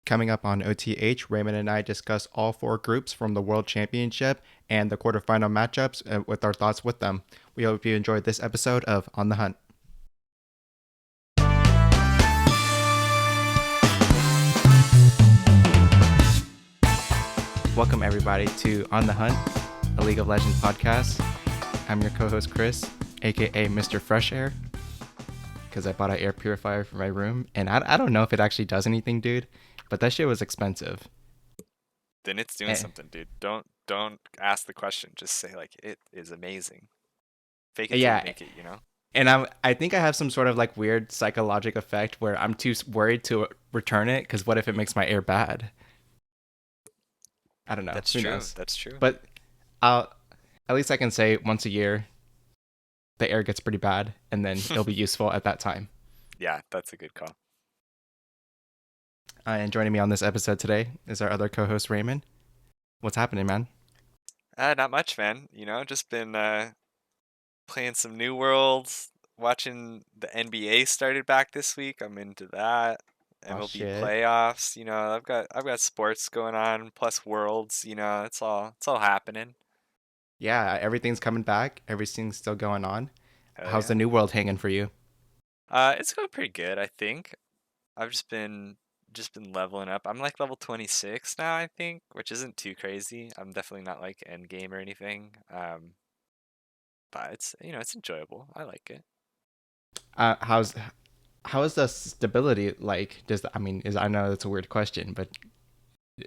Coming up on OTH, Raymond and I discuss all four groups from the World Championship and the quarterfinal matchups with our thoughts with them. We hope you enjoyed this episode of On the Hunt. Welcome everybody to On the Hunt, a League of Legends podcast. I'm your co-host Chris, aka Mr. Fresh Air, because I bought an air purifier for my room, and I don't know if it actually does anything, dude, but that shit was expensive. Then it's doing something, dude. Don't ask the question. Just say like it is amazing. Fake it till you Yeah, make it, you know? and I think I have some sort of like weird psychological effect where I'm too worried to return it, because what if it makes my air bad? I don't know. That's Who true. knows? That's true. But I'll at least I can say once a year the air gets pretty bad, and then it'll be useful at that time. Yeah, that's a good call. And joining me on this episode today is our other co-host Raymond. What's happening, man? Not much, man. You know, just been playing some New Worlds, watching the NBA started back this week. I'm into that. Oh MLB shit. playoffs, you know, I've got sports going on, plus Worlds, you know, it's all happening. Yeah, everything's coming back. Everything's still going on. Hell How's the yeah. new world hanging for you? It's going pretty good, I think. I've just been leveling up. I'm like level 26 now, I think, which isn't too crazy. I'm definitely not like end game or anything. But it's enjoyable. I like it. How's how is the stability like? Does I mean is I know that's a weird question, but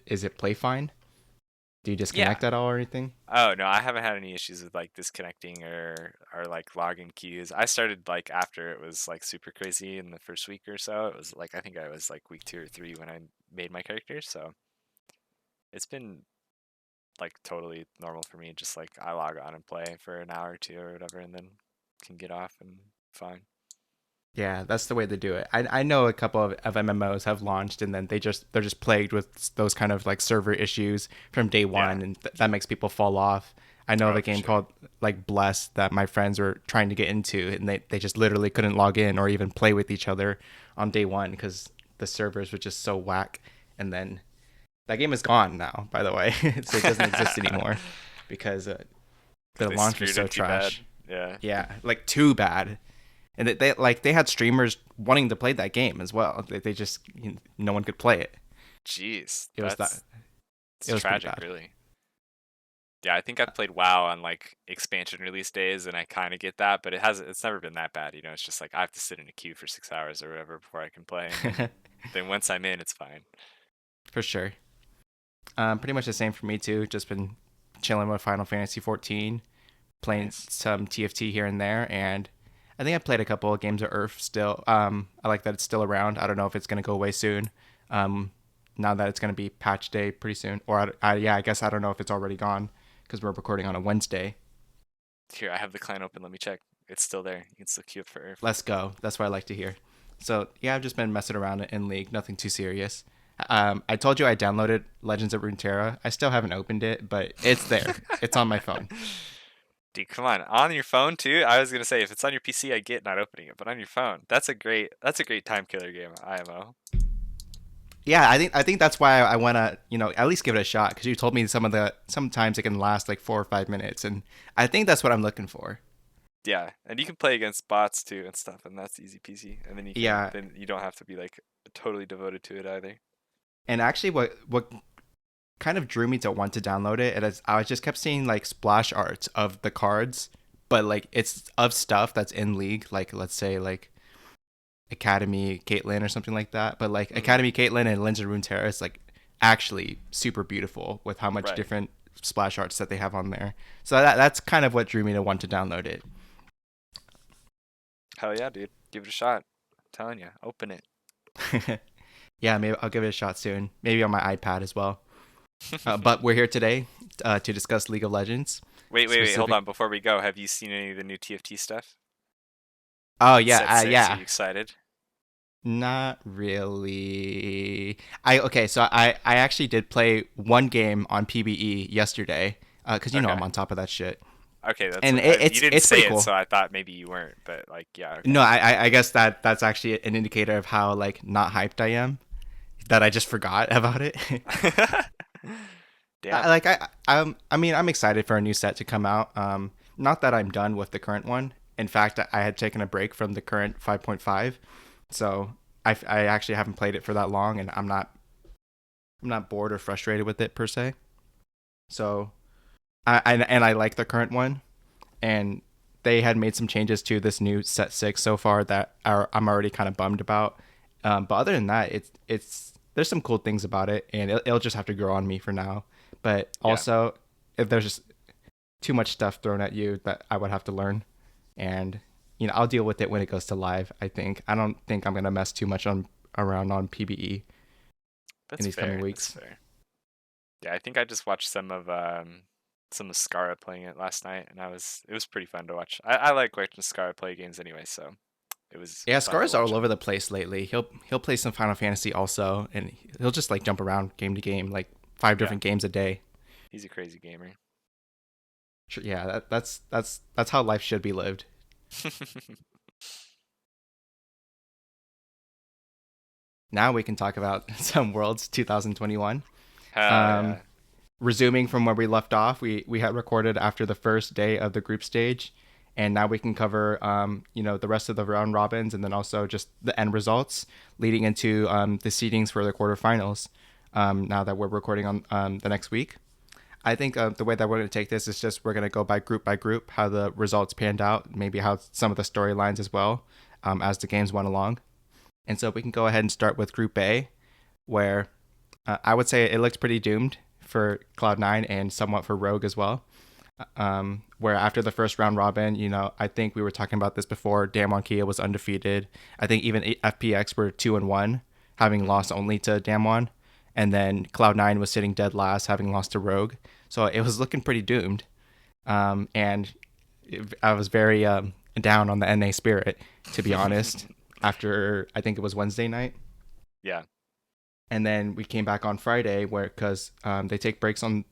is it play fine? Do you Yeah. disconnect at all or anything? Oh no, I haven't had any issues with like disconnecting or like login queues. I started like after it was like super crazy in the first week or so. It was like I think I was like week 2 or 3 when I made my character, so it's been like totally normal for me. Just like I log on and play for an hour or two or whatever, and then can get off and fine. Yeah, that's the way to do it. I know a couple of MMOs have launched, and then they're just plagued with those kind of like server issues from day Yeah. one, and that makes people fall off. I know of Oh, a for game sure. called like Bless that my friends were trying to get into, and they just literally couldn't log in or even play with each other on day one because the servers were just so whack. And then that game is gone now, by the way, so it doesn't exist anymore because Because the they launch was screwed so it too bad. trash. Yeah. Yeah, like too bad. And they had streamers wanting to play that game as well. They just no one could play it. Jeez, It was that it's it was pretty tragic, bad. really. Yeah, I think I've played WoW on like expansion release days, and I kind of get that, but it's never been that bad. You know, it's just like I have to sit in a queue for 6 hours or whatever before I can play, and then once I'm in, it's fine. For sure. Pretty much the same for me too. Just been chilling with Final Fantasy 14, playing Nice. some TFT here and there, and I think I played a couple of games of Earth still. I like that it's still around. I don't know if it's gonna go away soon. Um, now that it's gonna be patch day pretty soon, or yeah, I guess I don't know if it's already gone because we're recording on a Wednesday. Here, I have the client open. Let me check. It's still there. You can still queue up for Earth. Let's go. That's what I like to hear. So yeah, I've just been messing around in League. Nothing too serious. I told you I downloaded Legends of Runeterra. I still haven't opened it, but it's there. It's on my phone. Dude, come on your phone too. I was gonna say if it's on your PC, I get not opening it, but on your phone, that's a great time killer game. IMO. Yeah, I think that's why I want to at least give it a shot because you told me sometimes it can last like 4 or 5 minutes, and I think that's what I'm looking for. Yeah, and you can play against bots too and stuff, and that's easy peasy. And then Yeah, you don't have to be like totally devoted to it either. and actually, what kind of drew me to want to download it is I just kept seeing like splash arts of the cards, but like it's of stuff that's in League, like let's say like Academy Caitlyn or something like that. But like Hmm. Academy Caitlyn and Legends of Runeterra is like actually super beautiful with how much Right. different splash arts that they have on there. So that's kind of what drew me to want to download it. Hell yeah, dude. Give it a shot. I'm telling you, open it. Yeah, maybe I'll give it a shot soon. Maybe on my iPad as well. But we're here today to discuss League of Legends. Wait. Hold Specific. on. Before we go, have you seen any of the new TFT stuff? Oh Set yeah, six. Are yeah. you excited? Not really. I actually did play one game on PBE yesterday because I'm Okay. on top of that shit, Okay, that's and what you it's didn't it's say pretty it, cool. so I thought maybe you weren't. But like, yeah, okay. No, I guess that's actually an indicator of how like not hyped I am. that I just forgot about it. Damn. I mean, I'm excited for a new set to come out. Not that I'm done with the current one. In fact, I had taken a break from the current 5.5, so I actually haven't played it for that long, and I'm not bored or frustrated with it per se. So and I like the current one, and they had made some changes to this new set 6 so far that I'm already kind of bummed about. But other than that, it's there's some cool things about it, and it'll just have to grow on me for now. But Yeah. also, if there's just too much stuff thrown at you that I would have to learn, and I'll deal with it when it goes to live. I don't think I'm gonna mess too much on around on PBE in That's these coming fair. That's weeks. fair. Yeah, I think I just watched some of Skara playing it last night, and it was pretty fun to watch. I like watching Skara play games anyway, so it Yeah, was fun to Scar's watch all him. over the place lately. He'll play some Final Fantasy also, and he'll just like jump around game to game, like five Yeah, different games a day. he's a crazy gamer. Sure, yeah, that's how life should be lived. Now we can talk about some Worlds 2021. Hell Um, yeah. Resuming from where we left off, we had recorded after the first day of the group stage, and now we can cover the rest of the round robins and then also just the end results leading into the seedings for the quarterfinals. Now that we're recording on the next week, I think the way that we're going to take this is just we're going to go by group, how the results panned out, maybe how some of the storylines as well as the games went along. And so we can go ahead and start with Group A, where I would say it looked pretty doomed for Cloud9 and somewhat for Rogue as well. Where after the first round robin, I think we were talking about this before. Damwon Kia was undefeated. I think even FPX were 2-1, having Hmm. lost only to Damwon, and then Cloud9 was sitting dead last, having lost to Rogue. So it was looking pretty doomed. And I was very down on the NA spirit, to be honest. After I think it was Wednesday night, Yeah. and then we came back on Friday where because they take breaks on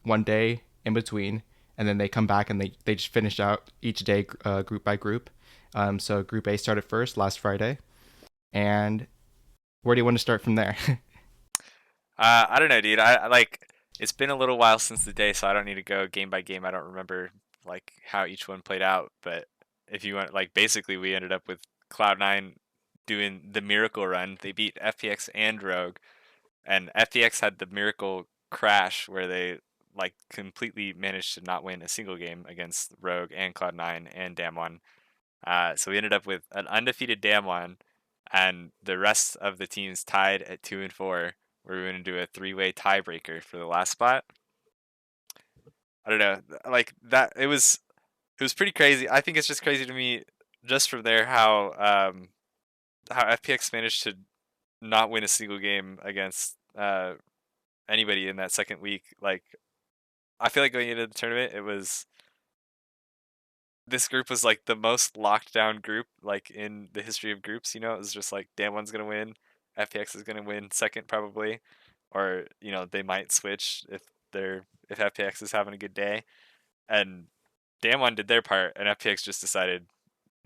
one day in between, and then they come back and they just finish out each day group by group. So Group A started first last Friday, and where do you want to start from there? I don't know, dude. I like it's been a little while since the day, so I don't need to go game by game. I don't remember like how each one played out, but if you want, like, basically we ended up with Cloud9 doing the miracle run. They beat FPX and Rogue, and FPX had the miracle crash where they like completely managed to not win a single game against Rogue and Cloud9 and Damwon. So we ended up with an undefeated Damwon, and the rest of the teams tied at 2 and 4. Where we are going to do a three-way tiebreaker for the last spot. I don't know, like that. It was pretty crazy. I think it's just crazy to me, just from there, how FPX managed to not win a single game against anybody in that second week. Like, I feel like going into the tournament, it was this group was like the most locked down group like in the history of groups. It was just like Damwon's gonna win, FPX is gonna win second probably, or they might switch if FPX is having a good day. And Damwon did their part, and FPX just decided,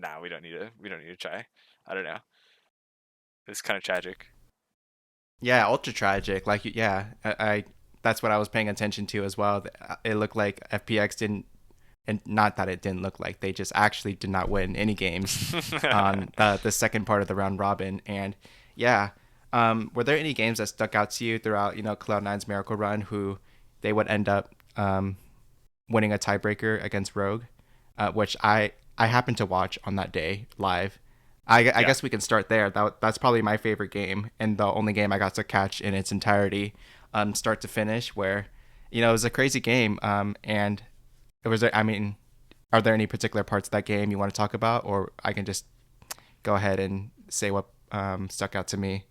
nah, we don't need to try. I don't know. It's kind of tragic. Yeah, ultra tragic. Like, yeah, I that's what I was paying attention to as well. It looked like FPX didn't, and not that it didn't look like they just actually did not win any games on the second part of the round robin. And yeah, were there any games that stuck out to you throughout Cloud9's miracle run who they would end up winning a tiebreaker against Rogue, which I happened to watch on that day live. I Yeah. guess we can start there. That's probably my favorite game and the only game I got to catch in its entirety, start to finish. Where it was a crazy game, and it was. I mean, are there any particular parts of that game you want to talk about, or I can just go ahead and say what stuck out to me?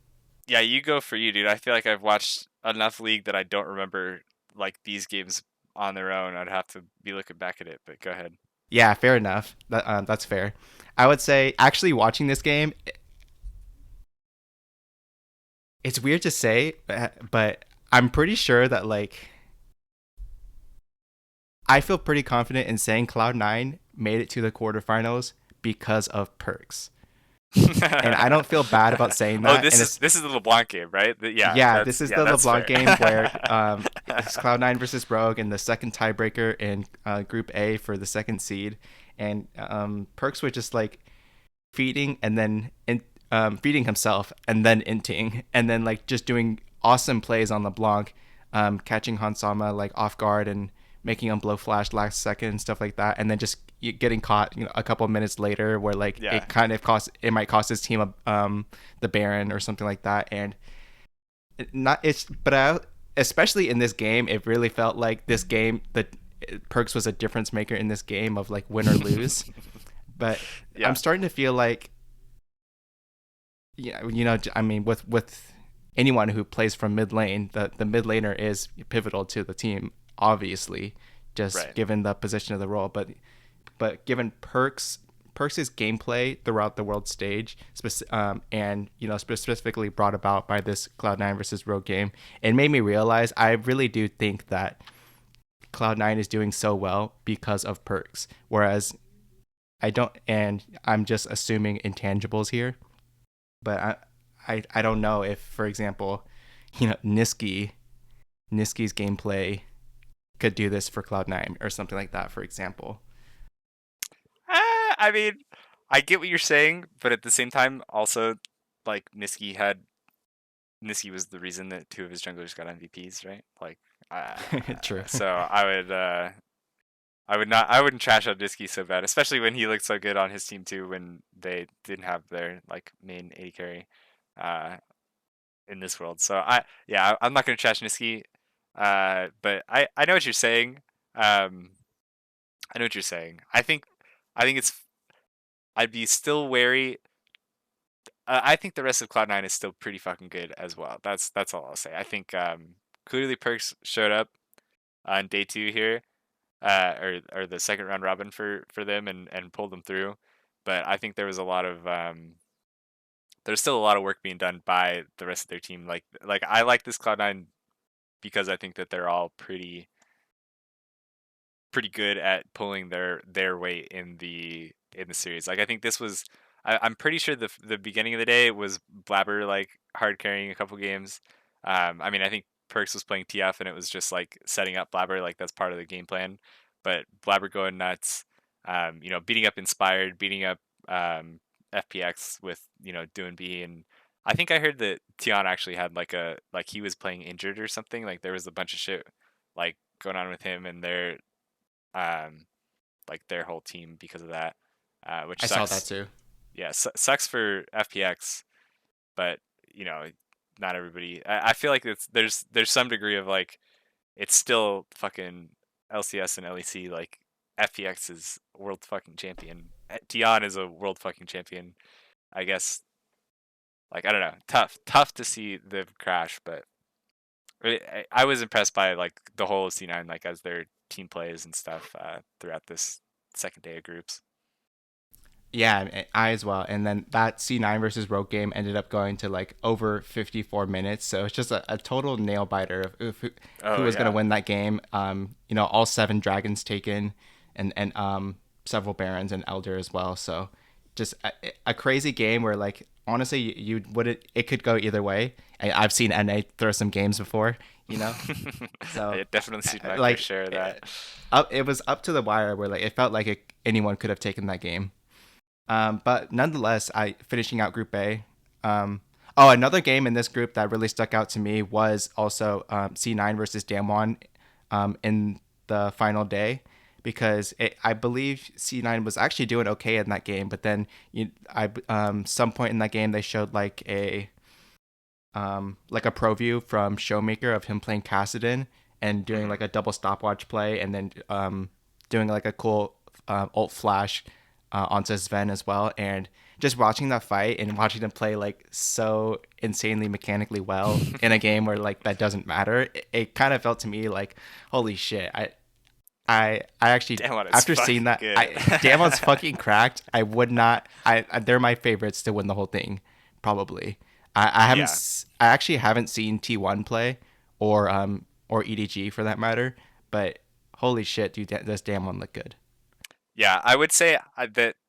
Yeah, you go for you, dude. I feel like I've watched enough League that I don't remember like these games on their own. I'd have to be looking back at it, but go ahead. Yeah, fair enough. That's fair. I would say actually watching this game, it's weird to say, but I'm pretty sure that like I feel pretty confident in saying Cloud9 made it to the quarterfinals because of perks. And I don't feel bad about saying Oh, that. And it's this is the LeBlanc game, right? yeah, this is the That's LeBlanc fair. game where it's Cloud9 versus Rogue in the second tiebreaker in Group A for the second seed, and Perks was just like feeding and then feeding himself and then inting and then like just doing awesome plays on LeBlanc, catching Hansama like off guard and making him blow flash last second and stuff like that, and then just getting caught a couple of minutes later where like Yeah. it might cost his team the Baron or something like that. And not it's but I, especially in this game it really felt like this game the Perks was a difference maker in this game of like win or lose. But I'm Yeah. starting to feel like yeah, I mean, with anyone who plays from mid lane, the mid laner is pivotal to the team, obviously, just Right. given the position of the role. But given Perks' gameplay throughout the world stage, and specifically brought about by this Cloud9 versus Rogue game, it made me realize I really do think that Cloud9 is doing so well because of Perks, whereas I don't, and I'm just assuming intangibles here, but I don't know if, for example, Niski's gameplay could do this for Cloud9 or something like that, for example. I mean, I get what you're saying, but at the same time, also, like Niski was the reason that two of his junglers got MVPs, right? Like, True. so I wouldn't trash on Niski so bad, especially when he looked so good on his team too when they didn't have their like main AD carry, uh, in this world. So I'm not gonna trash Niski, but I know what you're saying. Um, I know what you're saying. I think it's I'd be still wary. I think the rest of Cloud9 is still pretty fucking good as well. That's all I'll say. I think clearly Perks showed up on day two here, or the second round robin for them and pulled them through. But I think there was a lot of there's still a lot of work being done by the rest of their team. Like I like this Cloud9 because I think that they're all pretty good at pulling their weight in the series. Like I think this was I'm pretty sure the beginning of the day was Blabber like hard carrying a couple games. I mean I think Perks was playing TF and it was just like setting up Blabber like that's part of the game plan. But Blabber going nuts, beating up Inspired, beating up FPX with doing B and I think I heard that Tion actually had like he was playing injured or something. Like there was a bunch of shit like going on with him and um, their whole team because of that, which I saw that sucks. too. Yeah, sucks for FPX, but you know, not everybody. I feel like there's some degree of like it's still fucking LCS and LEC. Like FPX is world fucking champion. Tion is a world fucking champion. I guess like I don't know, tough to see them crash, but I was impressed by like the whole of C9 like as their team plays and stuff throughout this second day of groups. Yeah, I as well. And then that C9 versus Rogue game ended up going to like over 54 minutes. So it's just a total nail biter of who Oh was going to yeah, win that game. All seven dragons taken and several barons and elder as well. So just a crazy game where like honestly you wouldn't it could go either way. I've seen NA throw some games before, you know. So I definitely seen my fair like share of that. it was up to the wire where like it felt like anyone could have taken that game. But nonetheless, I finishing out Group A. Another game in this group that really stuck out to me was also C9 versus Damwon in the final day because I believe C9 was actually doing okay in that game, but then some point in that game they showed like a pro view from Showmaker of him playing Kassadin and doing Hmm. like a double stopwatch play and then doing like a cool ult flash onto Sven as well. And just watching that fight and watching them play like so insanely mechanically well in a game where like that doesn't matter, it kind of felt to me like, holy shit, I actually Damn, what it's after seeing fucking that, good. Damon's fucking cracked. I would not. They're my favorites to win the whole thing, probably. I haven't. Yeah, I actually haven't seen T1 play, or EDG for that matter. But holy shit, dude, does Damon look good? yeah. I would say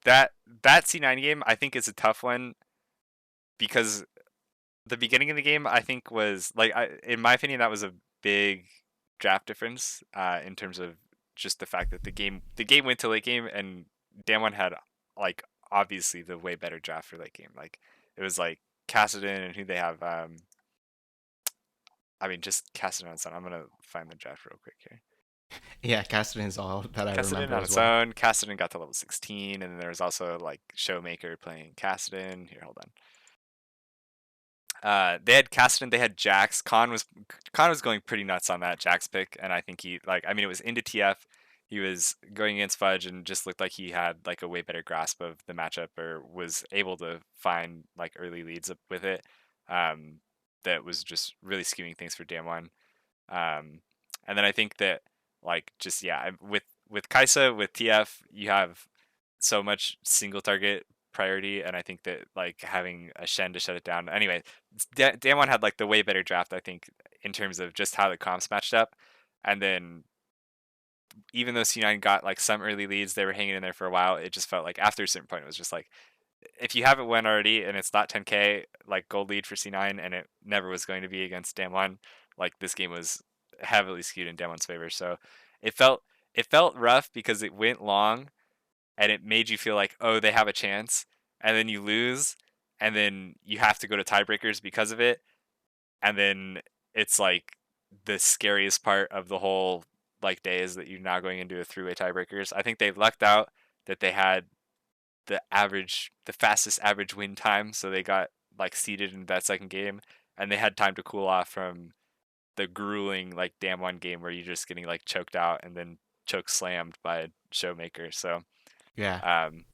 that that C9 game I think is a tough one because the beginning of the game I think was like in my opinion that was a big draft difference in terms of just the fact that the game went to late game and Damwon had like obviously the way better draft for late game. Like it was like Kassadin and who they have. I mean just Kassadin on its own. I'm gonna find the draft real quick here. Yeah, Caston is all that I Kassadin remember on as its well. own. Kassadin got to level 16, and then there was also like Showmaker playing Kassadin. Here, hold on. They had Cassidy, they had Jax. Khan was going pretty nuts on that Jax pick, and I think he like I mean it was into TF. He was going against Fudge and just looked like he had like a way better grasp of the matchup or was able to find like early leads with it. Um, that was just really skewing things for Damwon. Um, and then I think that like just yeah with Kaisa with TF you have so much single target priority, and I think that like having a Shen to shut it down. Anyway, Damwon had like the way better draft, I think, in terms of just how the comps matched up, and then even though C9 got like some early leads, they were hanging in there for a while. It just felt like after a certain point, it was just like if you haven't won already and it's not 10k like gold lead for C9, and it never was going to be against Damwon, like this game was heavily skewed in Damwon's favor. So it felt it felt rough because it went long and it made you feel like, oh, they have a chance, and then you lose, and then you have to go to tiebreakers because of it, and then it's like the scariest part of the whole like day is that you're now going into a three-way tiebreakers. I think they lucked out that they had the fastest average win time, so they got like seeded in that second game, and they had time to cool off from the grueling like Damwon game where you're just getting like choked out and then choke slammed by Showmaker. So Yeah. um,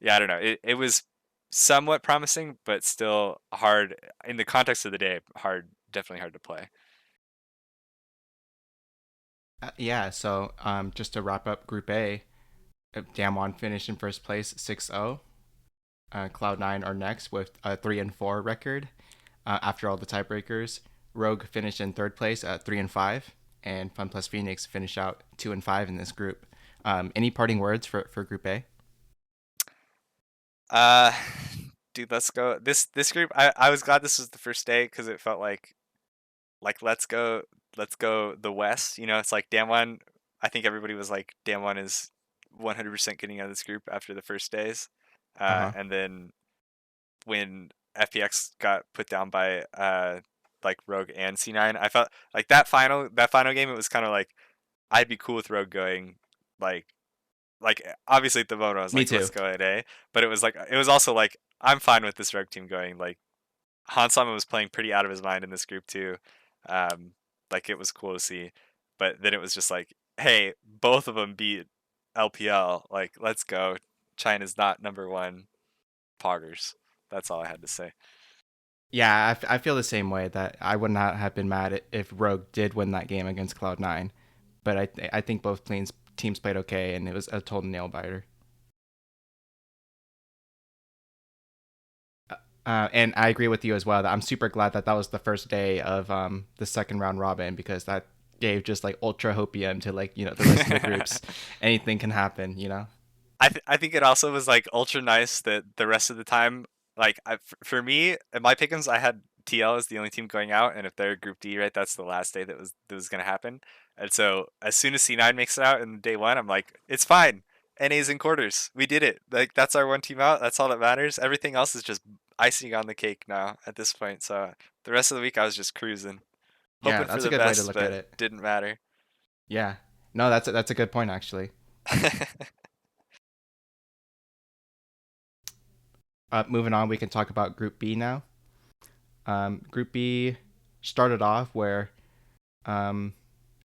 yeah, I don't know. It was somewhat promising, but still hard in the context of the day. Definitely hard to play. Yeah, so just to wrap up Group A, Damwon finished in first place 6-0. Cloud9 are next with a 3-4 record after all the tiebreakers. Rogue finished in third place at 3-5, and Fun Plus Phoenix finished out 2-5 in this group. Any parting words for Group A? Uh, dude, let's go. This group. I was glad this was the first day because it felt like let's go the West. You know, it's like Damwon. I think everybody was like Damwon is 100% getting out of this group after the first days, Uh huh. and then when FPX got put down by like Rogue and C9, I felt like that final game. It was kind of like I'd be cool with Rogue going like obviously at the moment I was Me like too. let's go at A, but it was also like I'm fine with this Rogue team going like Han Sama was playing pretty out of his mind in this group too. Um, like it was cool to see, but then it was just like, hey, both of them beat LPL. Like, let's go. China's not number one. Poggers. That's all I had to say. Yeah, I feel the same way that I would not have been mad if Rogue did win that game against Cloud9. But I think both teams played okay, and it was a total nail biter. And I agree with you as well. That I'm super glad that that was the first day of the second round robin, because that gave just like ultra hopium to like the rest of the groups. Anything can happen. I think it also was like ultra nice that the rest of the time, like for me in my pickums, I had TL as the only team going out, and if they're Group D, right, that's the last day that was gonna happen. And so as soon as C9 makes it out in day one, I'm like, it's fine. NA's in quarters. We did it. Like that's our one team out. That's all that matters. Everything else is just icing on the cake now at this point. So the rest of the week I was just cruising, Yeah, hoping for that's a the good way to best, look at but it. didn't matter. Yeah, no, that's a good point actually. Moving on, we can talk about Group B now. Group B started off where um,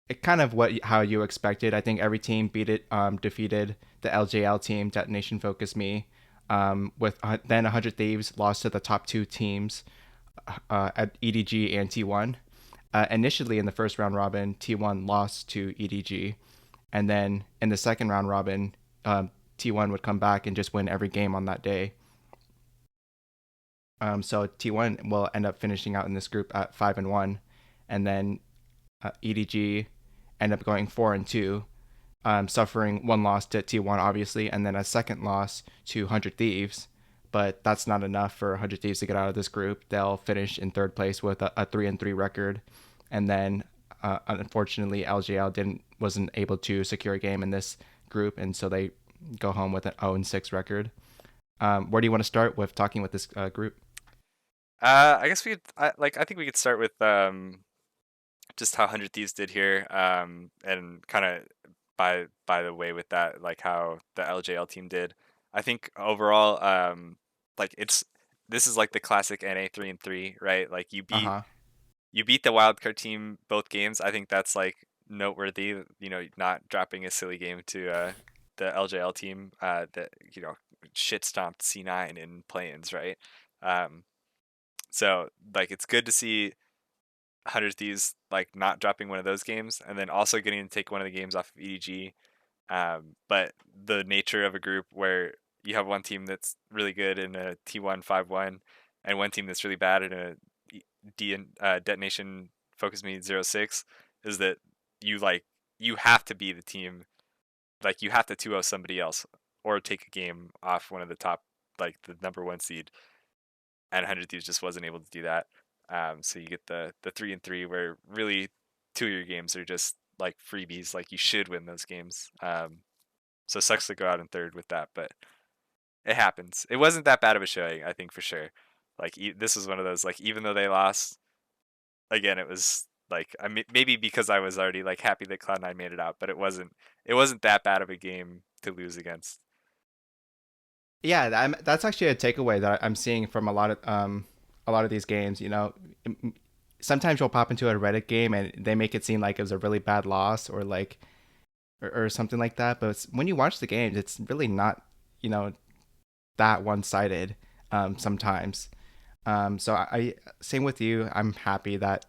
it kind of how you expected. I think every team defeated the LJL team, Detonation Focus Me. With then 100 Thieves lost to the top two teams at EDG and T1. Initially in the first round robin, T1 lost to EDG, and then in the second round robin, T1 would come back and just win every game on that day. So T1 will end up finishing out in this group at 5-1, and then EDG end up going 4-2. suffering one loss to T1, obviously, and then a second loss to 100 Thieves. But that's not enough for 100 Thieves to get out of this group. They'll finish in third place with a 3-3 record, and then unfortunately LGL didn't wasn't able to secure a game in this group, and so they go home with an 0-6 record. Where do you want to start with talking with this group? I guess we could. I think we could start with just how Hundred Thieves did here, and kind of by the way with that, like how the LJL team did. I think overall, like it's this is like the classic NA 3-3, right? Like Uh huh. you beat the wildcard team both games. I think that's like noteworthy. Not dropping a silly game to the LJL team that shit stomped C9 in play-ins, right? Um, so like it's good to see Hundred Thieves like not dropping one of those games, and then also getting to take one of the games off of EDG. But the nature of a group where you have one team that's really good in a T1 5-1, and one team that's really bad in a Detonation Focus Me 0-6 is that you like you have to be the team, like you have to 2-0 somebody else or take a game off one of the top, like the number one seed, and 100 Thieves just wasn't able to do that. So you get the 3-3 where really two of your games are just like freebies, like you should win those games. So it sucks to go out in third with that, but it happens. It wasn't that bad of a showing, I think for sure. Like this was one of those, like even though they lost, again it was like I mean, maybe because I was already like happy that Cloud9 made it out, but it wasn't that bad of a game to lose against. Yeah, that's actually a takeaway that I'm seeing from a lot of these games. Sometimes you'll pop into a Reddit game and they make it seem like it was a really bad loss or like or something like that. But when you watch the games, it's really not you know that one sided sometimes. So I same with you. I'm happy that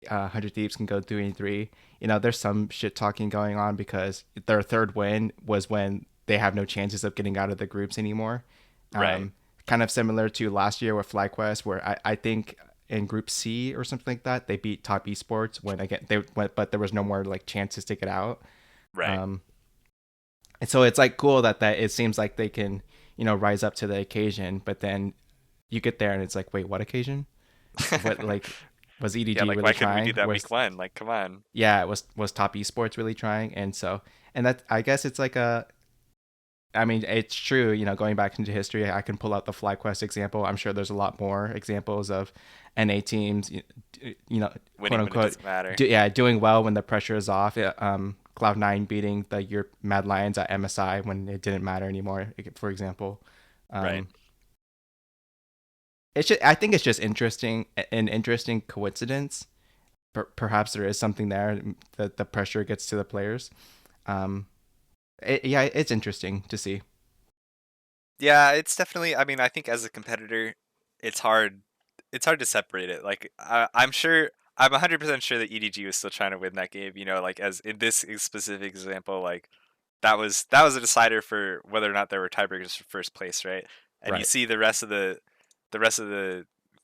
100 Thieves can go 3-3. There's some shit talking going on because their third win was when they have no chances of getting out of the groups anymore. Right, Kind of similar to last year with FlyQuest, where I think in Group C or something like that, they beat Top Esports when again they went, but there was no more like chances to get out. right. Um, and so it's like cool that it seems like they can rise up to the occasion, but then you get there and it's like, wait, what occasion? What like was Yeah, EDG like really why couldn't we do trying? that week Was one? Like, come on. Yeah, was Top Esports really trying? And that I guess it's like a I mean, it's true, going back into history, I can pull out the FlyQuest example. I'm sure there's a lot more examples of NA teams, quote Winning when it unquote, doesn't matter. doing well when the pressure is off. Yeah, Cloud9 beating your Mad Lions at MSI when it didn't matter anymore, for example. Right. Um, I think it's just interesting, an interesting coincidence. Perhaps there is something there that the pressure gets to the players. Um, yeah, it's interesting to see. Yeah, it's definitely. I mean, I think as a competitor, it's hard. It's hard to separate it. Like, I'm sure. I'm 100% sure that EDG was still trying to win that game. Like as in this specific example, like that was a decider for whether or not there were tiebreakers for first place, right? And you Right. see the rest of the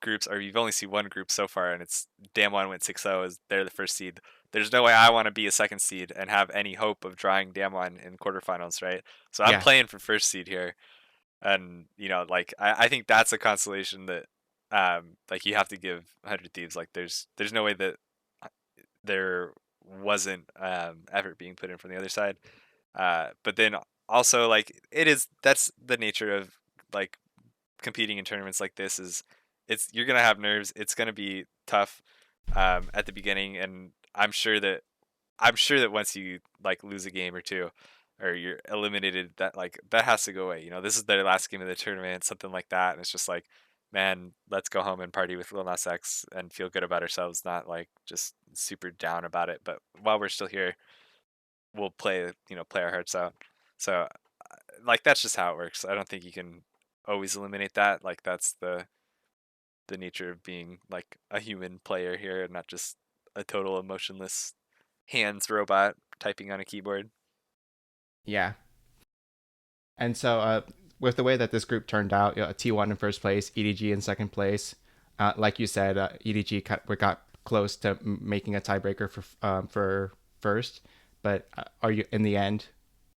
groups, or you've only seen one group so far, and it's Damwon went 6-0 as they're the first seed. There's no way I want to be a second seed and have any hope of drawing Damwon in quarterfinals, right? So I'm Yeah. playing for first seed here, and like I think that's a consolation that like you have to give 100 Thieves. Like there's no way that there wasn't effort being put in from the other side. But then also like that's the nature of like competing in tournaments like this is you're gonna have nerves. It's gonna be tough at the beginning, and I'm sure that once you like lose a game or two, or you're eliminated, that like that has to go away. This is their last game of the tournament, something like that, and it's just like, man, let's go home and party with Lil Nas X and feel good about ourselves, not like just super down about it. But while we're still here, we'll play our hearts out. So like that's just how it works. I don't think you can always eliminate that. Like that's the nature of being like a human player here, and not just a total emotionless hands robot typing on a keyboard. Yeah. And so, with the way that this group turned out, T1 in first place, EDG in second place. Like you said, EDG we got close to making a tiebreaker for first, But are you in the end?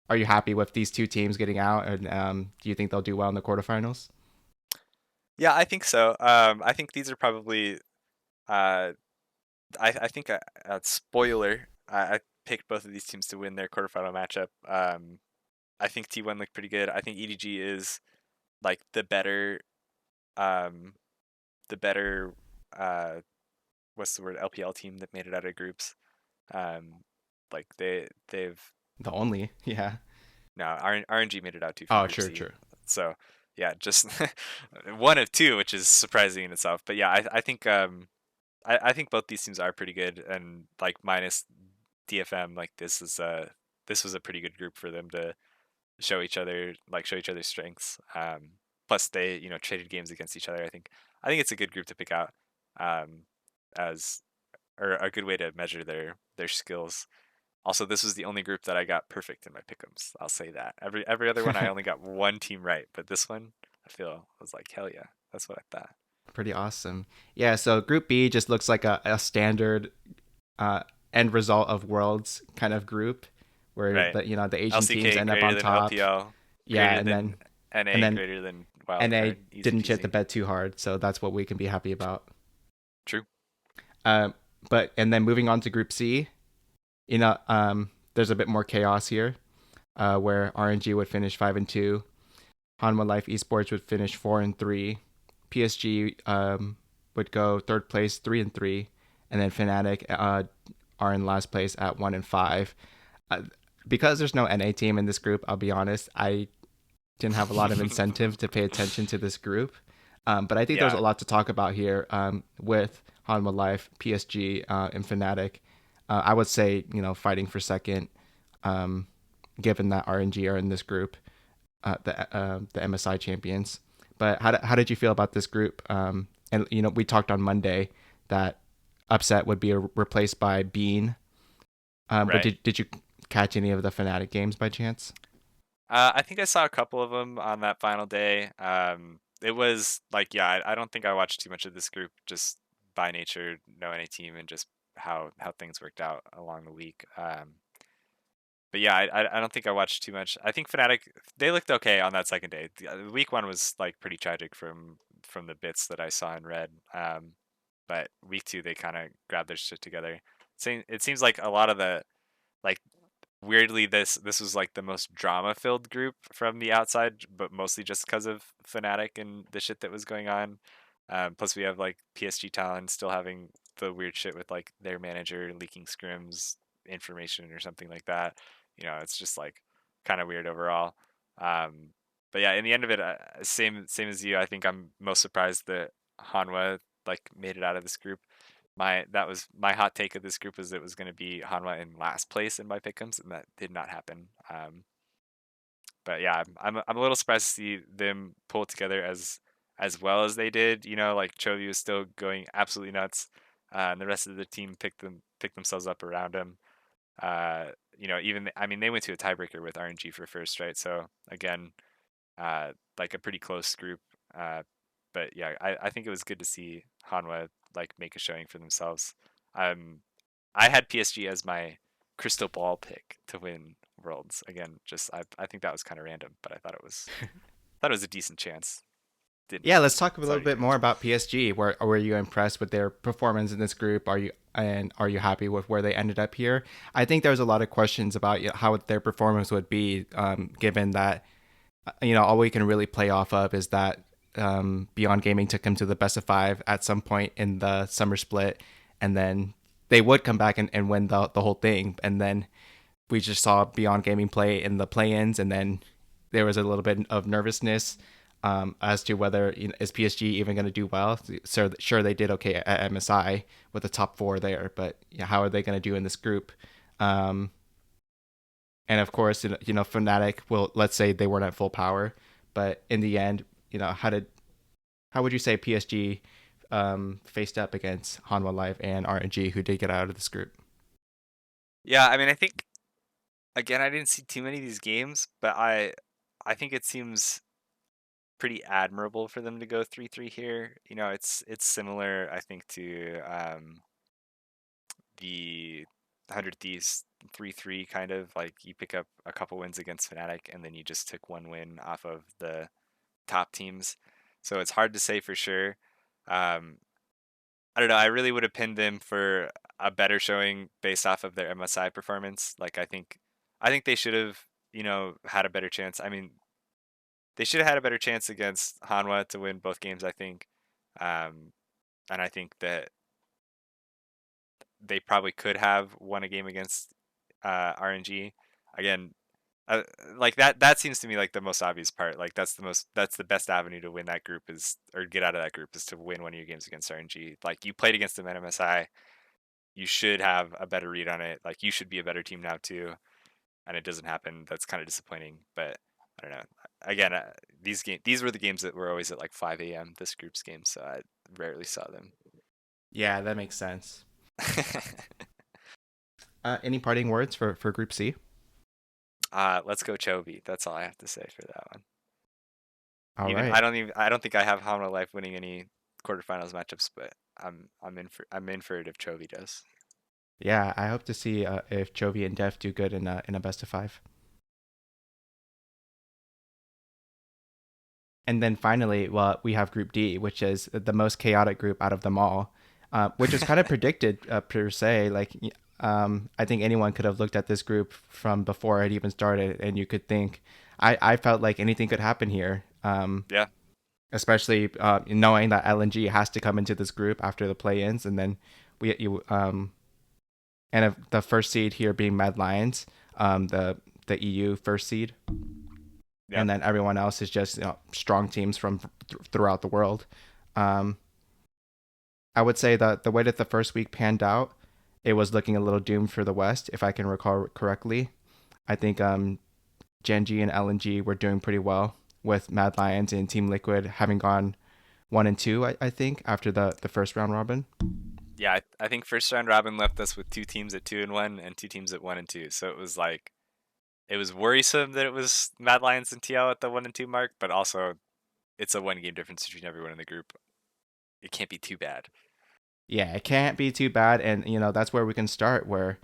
Are you happy with these two teams getting out, and do you think they'll do well in the quarterfinals? Yeah, I think so. I think these are probably. Uh, I think a spoiler. I picked both of these teams to win their quarterfinal matchup. I think T1 looked pretty good. I think EDG is like um, the better what's the word, LPL team that made it out of groups. Um, like they've The only, yeah. no RNG made it out too from Oh, Group true, C. true. So yeah, just one of two, which is surprising in itself. But yeah, I think I think both these teams are pretty good, and like minus DFM, like this was a pretty good group for them to show each other's strengths. Plus they traded games against each other. I think it's a good group to pick out um, as or a good way to measure their skills. Also, this was the only group that I got perfect in my pick'ems. I'll say that. Every other one I only got one team right, but this one I was like, hell yeah, that's what I thought. Pretty awesome. Yeah, so Group B just looks like a standard uh, end result of Worlds kind of group, where Right. the Asian teams LCK end up greater on than top. LPL, Yeah, greater and than then and NA, then greater than wildcard. NA Easy didn't shit the peasy. bed too hard, so that's what we can be happy about. True. Um, but and then moving on to Group C, there's a bit more chaos here, where RNG would finish 5-2, Hanwha Life Esports would finish 4-3, PSG would go third place 3-3, and then Fnatic are in last place at 1-5. Uh, because there's no NA team in this group, I'll be honest, I didn't have a lot of incentive to pay attention to this group. But I think there's a Yeah. lot to talk about here with Hanwha Life, PSG, and Fnatic. I would say, fighting for second, um, given that RNG are in this group, the MSI champions. But how did you feel about this group? And we talked on Monday that Upset would be replaced by Bean. But Right. did you catch any of the Fnatic games by chance? I think I saw a couple of them on that final day. It was like, yeah, I don't think I watched too much of this group just by nature, knowing a team and just how things worked out along the week. But yeah, I don't think I watched too much. I think Fnatic, they looked okay on that second day. The week one was like pretty tragic from the bits that I saw and read. But week two they kind of grabbed their shit together. It seems like a lot of the like weirdly this was like the most drama filled group from the outside, but mostly just because of Fnatic and the shit that was going on. Plus we have like PSG Talon still having the weird shit with like their manager leaking scrims information or something like that. It's just like kind of weird overall. um but yeah, in the end of it, same as you, I think I'm most surprised that Hanwha like made it out of this group. That was my hot take of this group, is it was going to be Hanwha in last place in my pick'ems, and that did not happen. But yeah, I'm a little surprised to see them pull it together as well as they did. Like Chovy was still going absolutely nuts, and the rest of the team picked themselves up around him. Uh, even I mean they went to a tiebreaker with RNG for first, right? So again, like a pretty close group. Uh, but yeah, I think it was good to see Hanwha like make a showing for themselves. Um, I had PSG as my crystal ball pick to win Worlds again. Just I think that was kind of random, but I thought it was a decent chance. Didn't Yeah, let's happen. talk a little Sorry, bit more about PSG. Were you impressed with their performance in this group? Are you happy with where they ended up here? I think there was a lot of questions about how their performance would be, given that all we can really play off of is that Beyond Gaming took him to the best of five at some point in the summer split, and then they would come back and win the whole thing, and then we just saw Beyond Gaming play in the play-ins, and then there was a little bit of nervousness as to whether is PSG even going to do well. So sure, they did okay at MSI with the top four there, but how are they going to do in this group? Um, and of course, Fnatic will, let's say they weren't at full power, but in the end, how would you say PSG faced up against Hanwha Life and RNG, who did get out of this group? Yeah, I mean I think again I didn't see too many of these games, but I think it seems pretty admirable for them to go 3-3 here. It's similar, I think, to the 100 Thieves 3-3 kind of like you pick up a couple wins against Fnatic and then you just took one win off of the top teams. So it's hard to say for sure. Um, I don't know. I really would have pinned them for a better showing based off of their MSI performance. Like I think they should have, had a better chance. I mean, they should have had a better chance against Hanwha to win both games, I think. Um, and I think that they probably could have won a game against RNG. Again, uh, like that seems to me like the most obvious part. Like that's the best avenue to win that group is or get out of that group is to win one of your games against RNG. Like you played against them at MSI, you should have a better read on it. Like you should be a better team now too, and it doesn't happen. That's kind of disappointing. But I don't know. Again, these were the games that were always at like 5 a.m. This group's games, so I rarely saw them. Yeah, that makes sense. Any parting words for Group C? Let's go Chovy. That's all I have to say for that one. All Even right. I don't think I have Hanwha Life winning any quarterfinals matchups, but I'm in for it if Chovy does. Yeah, I hope to see if Chovy and Def do good in a best of five. And then finally, well, we have Group D, which is the most chaotic group out of them all, which was kind of predicted per se. Like, I think anyone could have looked at this group from before it even started, and you could think, I felt like anything could happen here. Yeah, Especially knowing that LNG has to come into this group after the play-ins, and then and if the first seed here being Mad Lions, the EU first seed, yeah. and then everyone else is just strong teams from throughout the world. Um, I would say that the way that the first week panned out, it was looking a little doomed for the West, if I can recall correctly. I think Genji and LNG were doing pretty well with Mad Lions and Team Liquid having gone 1-2, I think, after the first round robin. Yeah, I think first round robin left us with two teams at 2-1 and two teams at 1-2. So it was like it was worrisome that it was Mad Lions and TL at the 1-2 mark, but also it's a one game difference between everyone in the group. It can't be too bad. Yeah, it can't be too bad, and that's where we can start. Where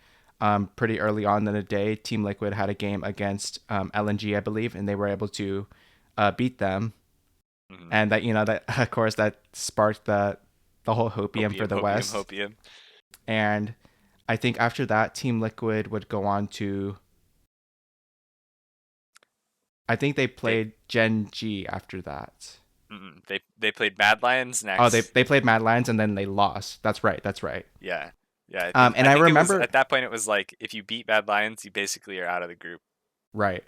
pretty early on in the day, Team Liquid had a game against LNG, I believe, and they were able to beat them, Hmm. and that that of course that sparked the whole hopium for Hopium, the hopium, West. hopium. And I think after that, Team Liquid would go on to. I think they They played Gen G after that. they played Mad Lions Oh, next. they played Mad Lions and then they lost. That's right. That's right. Yeah, yeah. And I I think it was remember at that point. It was like if you beat Mad Lions, you basically are out of the group, right.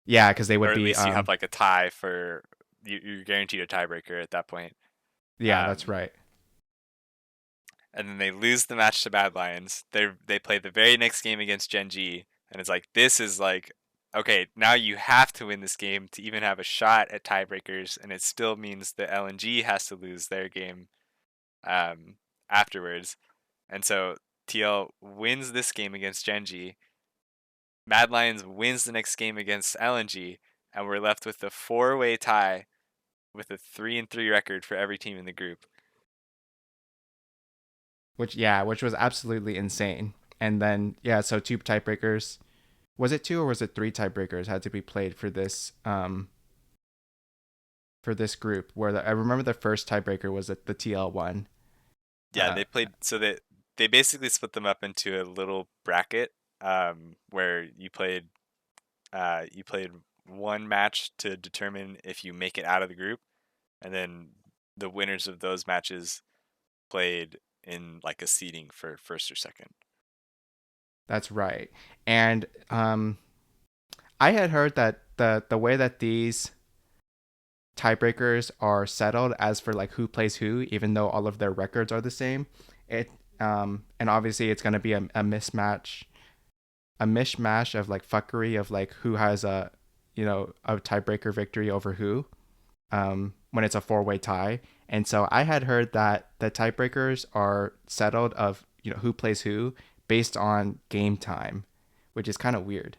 Yeah, because they or would at be. least you have like a tie for you're guaranteed a tiebreaker at that point. Yeah, that's Um, right. and then they lose the match to Mad Lions. They play the very next game against Genji, and it's like this is like okay, now you have to win this game to even have a shot at tiebreakers, and it still means that LNG has to lose their game um, afterwards, and so TL wins this game against Genji. Mad Lions wins the next game against LNG, and we're left with a four-way tie with a 3-3 record for every team in the group. Which was absolutely insane. And then yeah, so two tiebreakers. Was it two or was it three tiebreakers had to be played for this group? Where I remember the first tiebreaker was at the TL one. Yeah, Uh, they played so that they basically split them up into a little bracket where you played one match to determine if you make it out of the group, and then the winners of those matches played in like a seeding for first or second. that's right. And I had heard that the way that these tiebreakers are settled as for like who plays who, even though all of their records are the same. It and obviously it's gonna be a mismatch, a mishmash of like fuckery of like who has a tiebreaker victory over who when it's a four-way tie. And so I had heard that the tiebreakers are settled of who plays who based on game time, which is kind of weird.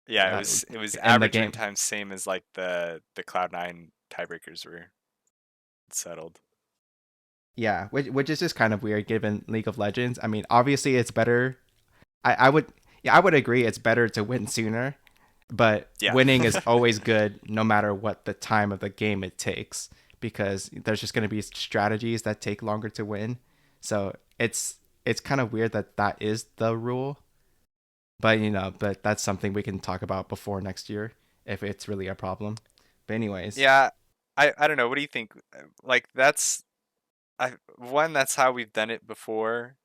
Yeah, Uh, it was and the average win game, time same as like the Cloud9 tiebreakers were settled. yeah, which is just kind of weird given League of Legends. I mean, obviously it's better I would, yeah, I would agree. It's better to win sooner, but Yeah. winning is always good, no matter what the time of the game it takes, because there's just going to be strategies that take longer to win. So it's kind of weird that that is the rule, but but that's something we can talk about before next year if it's really a problem. But anyways, Yeah. I don't know. What do you think? Like that's how we've done it before.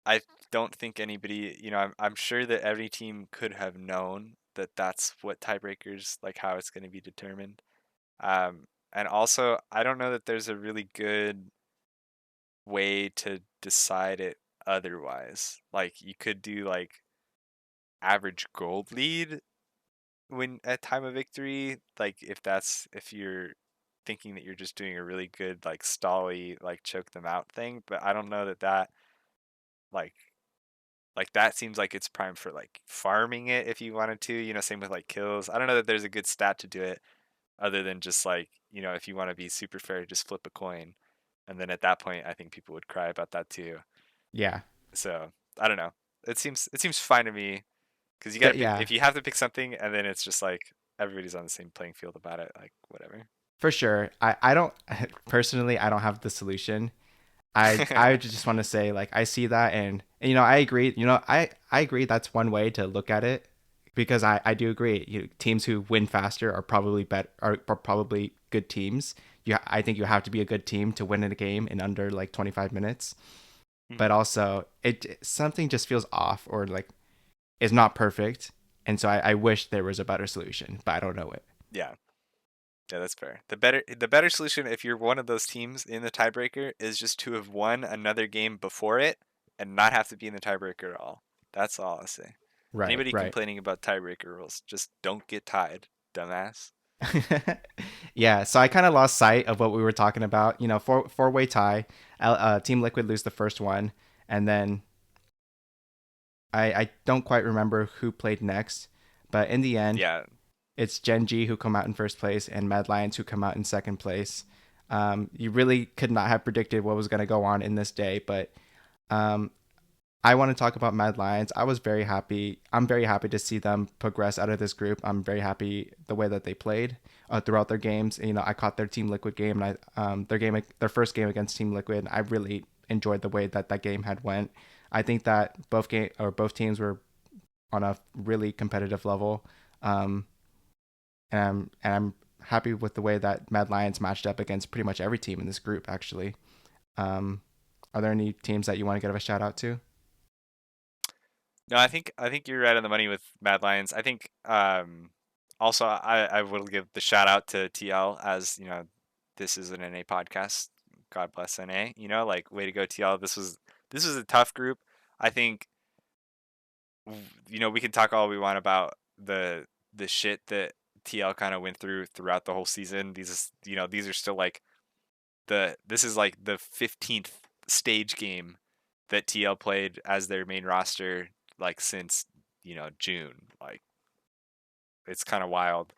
I don't think anybody, I'm sure that every team could have known that that's what tiebreakers, like how it's going to be determined. And also, I don't know that there's a really good way to decide it otherwise. Like you could do like average gold lead when at time of victory, like if you're thinking that you're just doing a really good like stally like choke them out thing, but I don't know that like that seems like it's prime for like farming it if you wanted to, same with like kills. I don't know that there's a good stat to do it other than just like, if you want to be super fair, just flip a coin. And then at that point, I think people would cry about that too. yeah, So I don't know. It seems fine to me because you got to pick yeah, if you have to pick something, and then it's just like everybody's on the same playing field about it. Like whatever. for sure. I don't personally, I don't have the solution. I just want to say, like, I see that, and I agree. I agree that's one way to look at it, because I do agree. Teams who win faster are probably are probably good teams. I think you have to be a good team to win in a game in under like 25 minutes. But Hmm. also, it something just feels off, or like is not perfect, and so I wish there was a better solution, but I don't know it. Yeah, yeah, that's fair. The better solution if you're one of those teams in the tiebreaker is just to have won another game before it and not have to be in the tiebreaker at all. That's all I say. Right, Anybody right. complaining about tiebreaker rules, just don't get tied, dumbass. Yeah, so I kind of lost sight of what we were talking about. Four-way tie. Team Liquid lose the first one, and then I don't quite remember who played next, but in the end, Yeah, it's Genji who come out in first place and Mad Lions who come out in second place. You really could not have predicted what was going to go on in this day, but um, I want to talk about Mad Lions. I was very happy. I'm very happy to see them progress out of this group. I'm very happy the way that they played throughout their games. I caught their Team Liquid game, and their first game against Team Liquid. I really enjoyed the way that that game had went. I think that both teams were on a really competitive level, um, and I'm happy with the way that Mad Lions matched up against pretty much every team in this group. Actually, um, are there any teams that you want to give a shout out to? no, I think you're right on the money with Mad Lions. I think also I will give the shout out to TL as this is an NA podcast. God bless NA. Like way to go TL. This was a tough group. I think we can talk all we want about the shit that TL kind of went throughout the whole season. These are still like this is like the 15th stage game that TL played as their main roster like since June. Like it's kind of wild.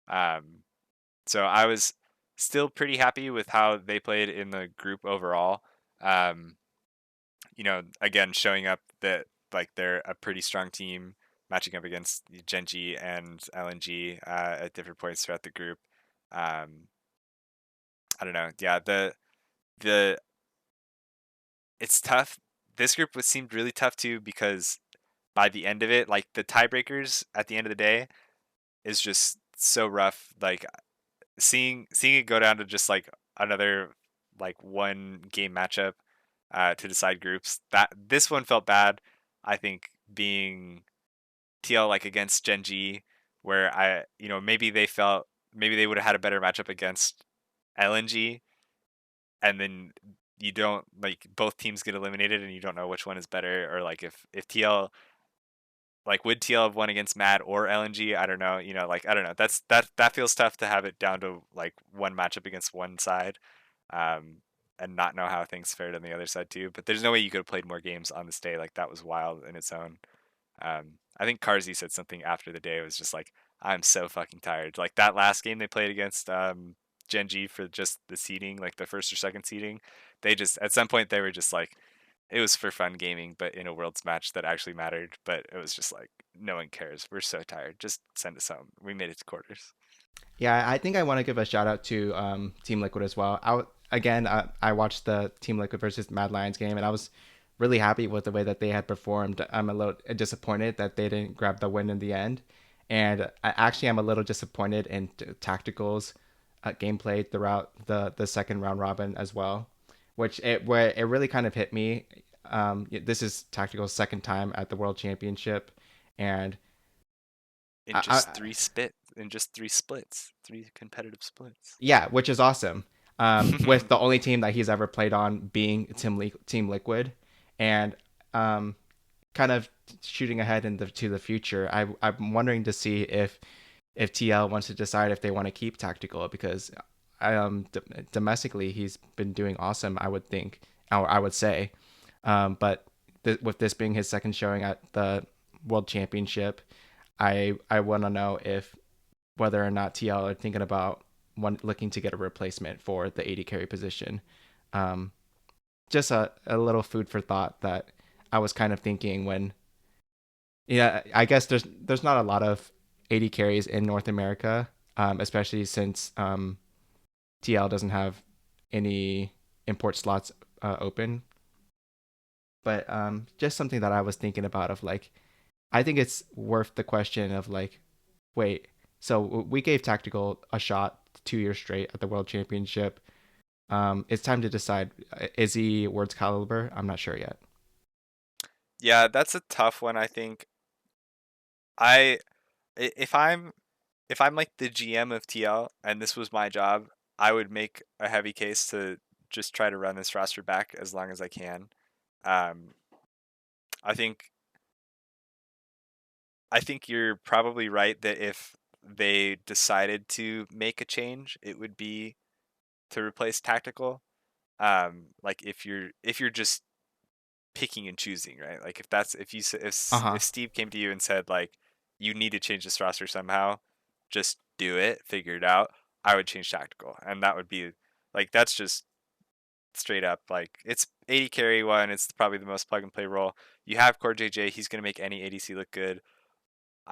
Um, so I was still pretty happy with how they played in the group overall. Um, again showing up that like they're a pretty strong team matching up against Genji and LNG at different points throughout the group. Um, I don't know. Yeah, the it's tough. This group seemed really tough too because by the end of it, like the tiebreakers at the end of the day is just so rough. Like seeing it go down to just like another like one game matchup to decide groups. That this one felt bad. I think being TL like against Genji, where maybe they would have had a better matchup against LNG, and then you don't like both teams get eliminated and you don't know which one is better, or like if TL like would TL have won against Mad or LNG? I don't know. Like I don't know. That feels tough to have it down to like one matchup against one side, um, and not know how things fared on the other side too. But there's no way you could have played more games on this day. Like that was wild in its own. I think Carzy said something after the day. It was just like, I'm so fucking tired. Like that last game they played against Genji for just the seeding, like the first or second seeding, they just at some point they were just like, it was for fun gaming, but in a worlds match that actually mattered. But it was just like no one cares. We're so tired. Just send us home. We made it to quarters. Yeah, I think I want to give a shout out to Team Liquid as well. I watched the Team Liquid versus Mad Lions game, and I was really happy with the way that they had performed. I'm a little disappointed that they didn't grab the win in the end, and I'm a little disappointed in Tactical's gameplay throughout the second round robin as well, where it really kind of hit me. This is Tactical's second time at the World Championship, and In just I three spit, in just three splits, three competitive splits. yeah, which is awesome. With the only team that he's ever played on being Team Liquid, and um, kind of shooting ahead to the future, I'm wondering to see if TL wants to decide if they want to keep Tactical because d- domestically he's been doing awesome. I would think, or I would say, but with this being his second showing at the World Championship, I want to know if whether or not TL are thinking about looking to get a replacement for the AD carry position. Um, just a little food for thought that I was kind of thinking when, yeah, I guess there's not a lot of AD carries in North America, especially since TL doesn't have any import slots open. But just something that I was thinking about of like, I think it's worth the question of like, wait, so we gave Tactical a shot 2 years straight at the World Championship. It's time to decide: is he World's caliber? I'm not sure yet. Yeah, that's a tough one. I think I if I'm like the GM of TL and this was my job, I would make a heavy case to just try to run this roster back as long as I can. Um, I think I think you're probably right that if they decided to make a change, it would be to replace tactical. Like if you're just picking and choosing, right? Like if that's if you Uh huh. if Steve came to you and said like you need to change this roster somehow, just do it, figure it out. I would change tactical, and that would be like that's just straight up like it's 80 carry one. It's probably the most plug and play role. You have Core JJ. He's gonna make any ADC look good.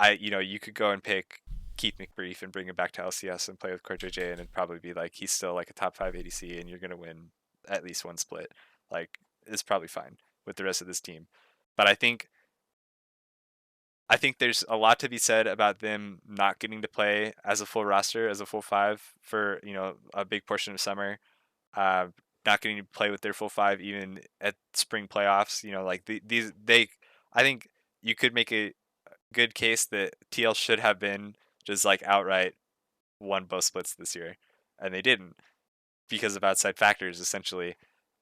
You could go and pick Keith McBrief and bring him back to LCS and play with Core JJ, and it'd probably be like he's still like a top five ADC, and you're gonna win at least one split. Like it's probably fine with the rest of this team. But I think there's a lot to be said about them not getting to play as a full roster, as a full five for a big portion of summer. Uh, Not getting to play with their full five even at spring playoffs. Like these they. I think you could make a good case that TL should have been just like outright won both splits this year, and they didn't because of outside factors essentially.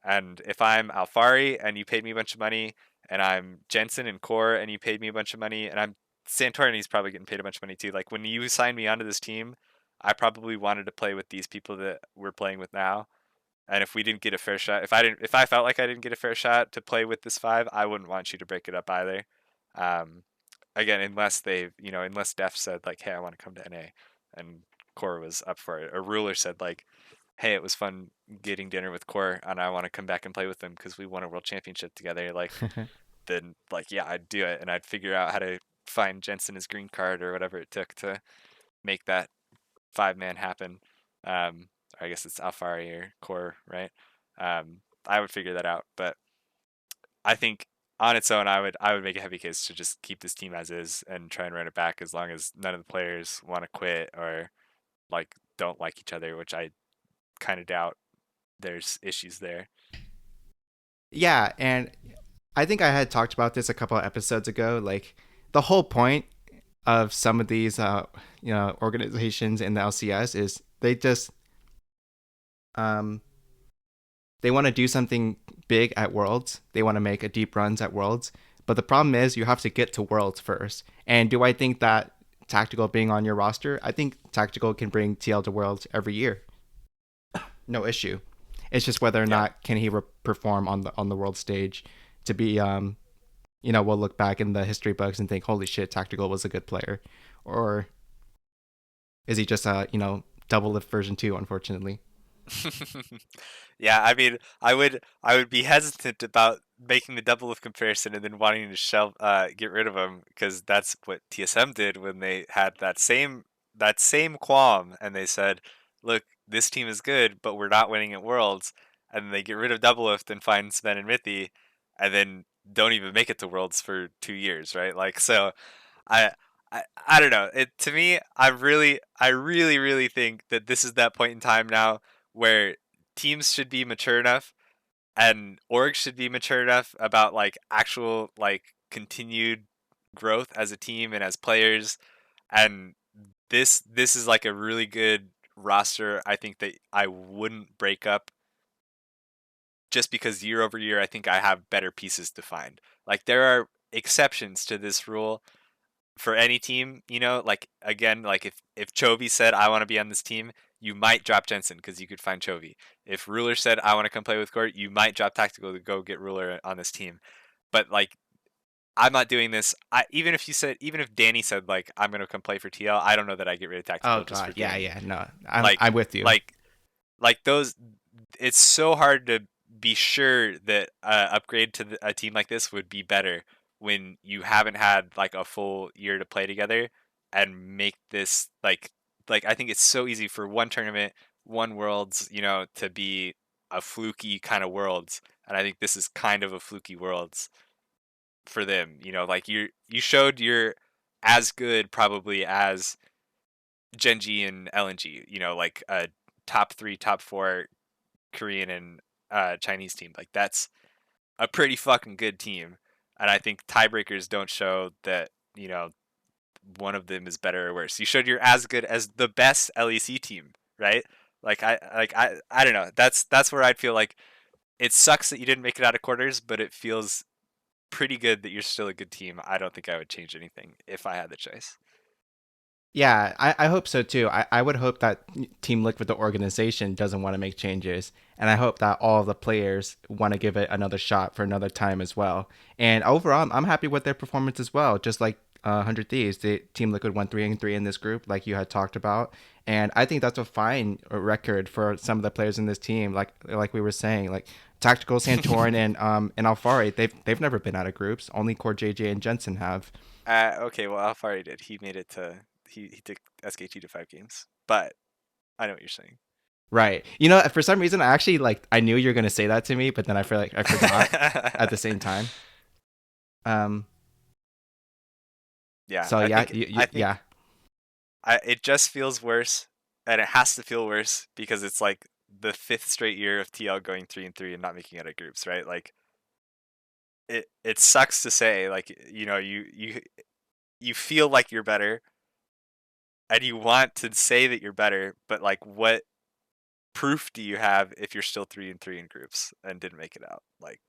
And if I'm Alfari and you paid me a bunch of money, and I'm Jensen and Core and you paid me a bunch of money, and I'm Santorini's probably getting paid a bunch of money too. Like when you signed me onto this team, I probably wanted to play with these people that we're playing with now. And if we didn't get a fair shot, if I felt like I didn't get a fair shot to play with this five, I wouldn't want you to break it up either. Um, Again, unless Def said like, "Hey, I want to come to NA," and Core was up for it, or Ruler said like, "Hey, it was fun getting dinner with Core, and I want to come back and play with them because we won a world championship together." Like, then like, yeah, I'd do it, and I'd figure out how to find Jensen his green card or whatever it took to make that five-man happen. I guess it's Alfari or Core, right? I would figure that out, but I think on its own, I would make a heavy case to just keep this team as is and try and run it back as long as none of the players want to quit or like don't like each other, which I kind of doubt. There's issues there. Yeah, and I think I had talked about this a couple of episodes ago. Like the whole point of some of these, organizations in the LCS is um, they want to do something big at Worlds. They want to make a deep runs at Worlds. But the problem is you have to get to Worlds first. And do I think that Tactical being on your roster, I think Tactical can bring TL to Worlds every year. No issue. It's just whether or Yeah. not can he perform on the world stage to be we'll look back in the history books and think holy shit Tactical was a good player, or is he just a double lift version 2 unfortunately. Yeah, I mean, I would be hesitant about making the double of comparison and then wanting to get rid of him because that's what TSM did when they had that same qualm and they said, "Look, this team is good, but we're not winning at Worlds," and they get rid of Doublelift and find Sven and Mithy, and then don't even make it to Worlds for 2 years, right? Like so, I. I don't know. It to me, I really think that this is that point in time now where teams should be mature enough and orgs should be mature enough about like actual like continued growth as a team and as players, and this is like a really good roster. I think that I wouldn't break up just because year over year I think I have better pieces to find. Like there are exceptions to this rule for any team, like again, like if Chovy said I want to be on this team, you might drop Jensen because you could find Chovy. If Ruler said I want to come play with Court, you might drop Tactical to go get Ruler on this team. But like I'm not doing this. Even if Danny said like I'm gonna come play for TL, I don't know that I get rid of Oh Tactical just God, for yeah, Danny. yeah, no, I'm Like I'm with you. like like those, it's so hard to be sure that upgrade to a team like this would be better when you haven't had like a full year to play together and make this like I think it's so easy for one tournament, one worlds, to be a fluky kind of worlds, and I think this is kind of a fluky worlds for them. Like you showed you're as good probably as Genji and LNG, like a top 3, top 4 Korean and Chinese team. Like that's a pretty fucking good team, and I think tiebreakers don't show that one of them is better or worse. You showed you're as good as the best LEC team, right? I don't know. That's where I'd feel like it sucks that you didn't make it out of quarters, but it feels pretty good that you're still a good team. I don't think I would change anything if I had the choice. Yeah, I hope so too. I would hope that Team Liquid, the organization, doesn't want to make changes. And I hope that all of the players want to give it another shot for another time as well. And overall, I'm happy with their performance as well. Just like 100 Thieves, the Team Liquid won 3-3 in this group, like you had talked about. And I think that's a fine record for some of the players in this team. Like we were saying, like Tactical Santorin and Alfari, they've never been out of groups. Only Core JJ and Jensen have. Okay, well, Alfari did. He made it to he took SKT to 5 games, but I know what you're saying. Right. For some reason, I knew you were gonna say that to me, but then I feel like I forgot at the same time. Um. Yeah, So I yeah, think I think yeah, it just feels worse, and it has to feel worse because it's like the fifth straight year of TL going 3-3 and not making it out of groups, right? Like it sucks to say, like you feel like you're better, and you want to say that you're better, but like what proof do you have if you're still 3-3 in groups and didn't make it out? Like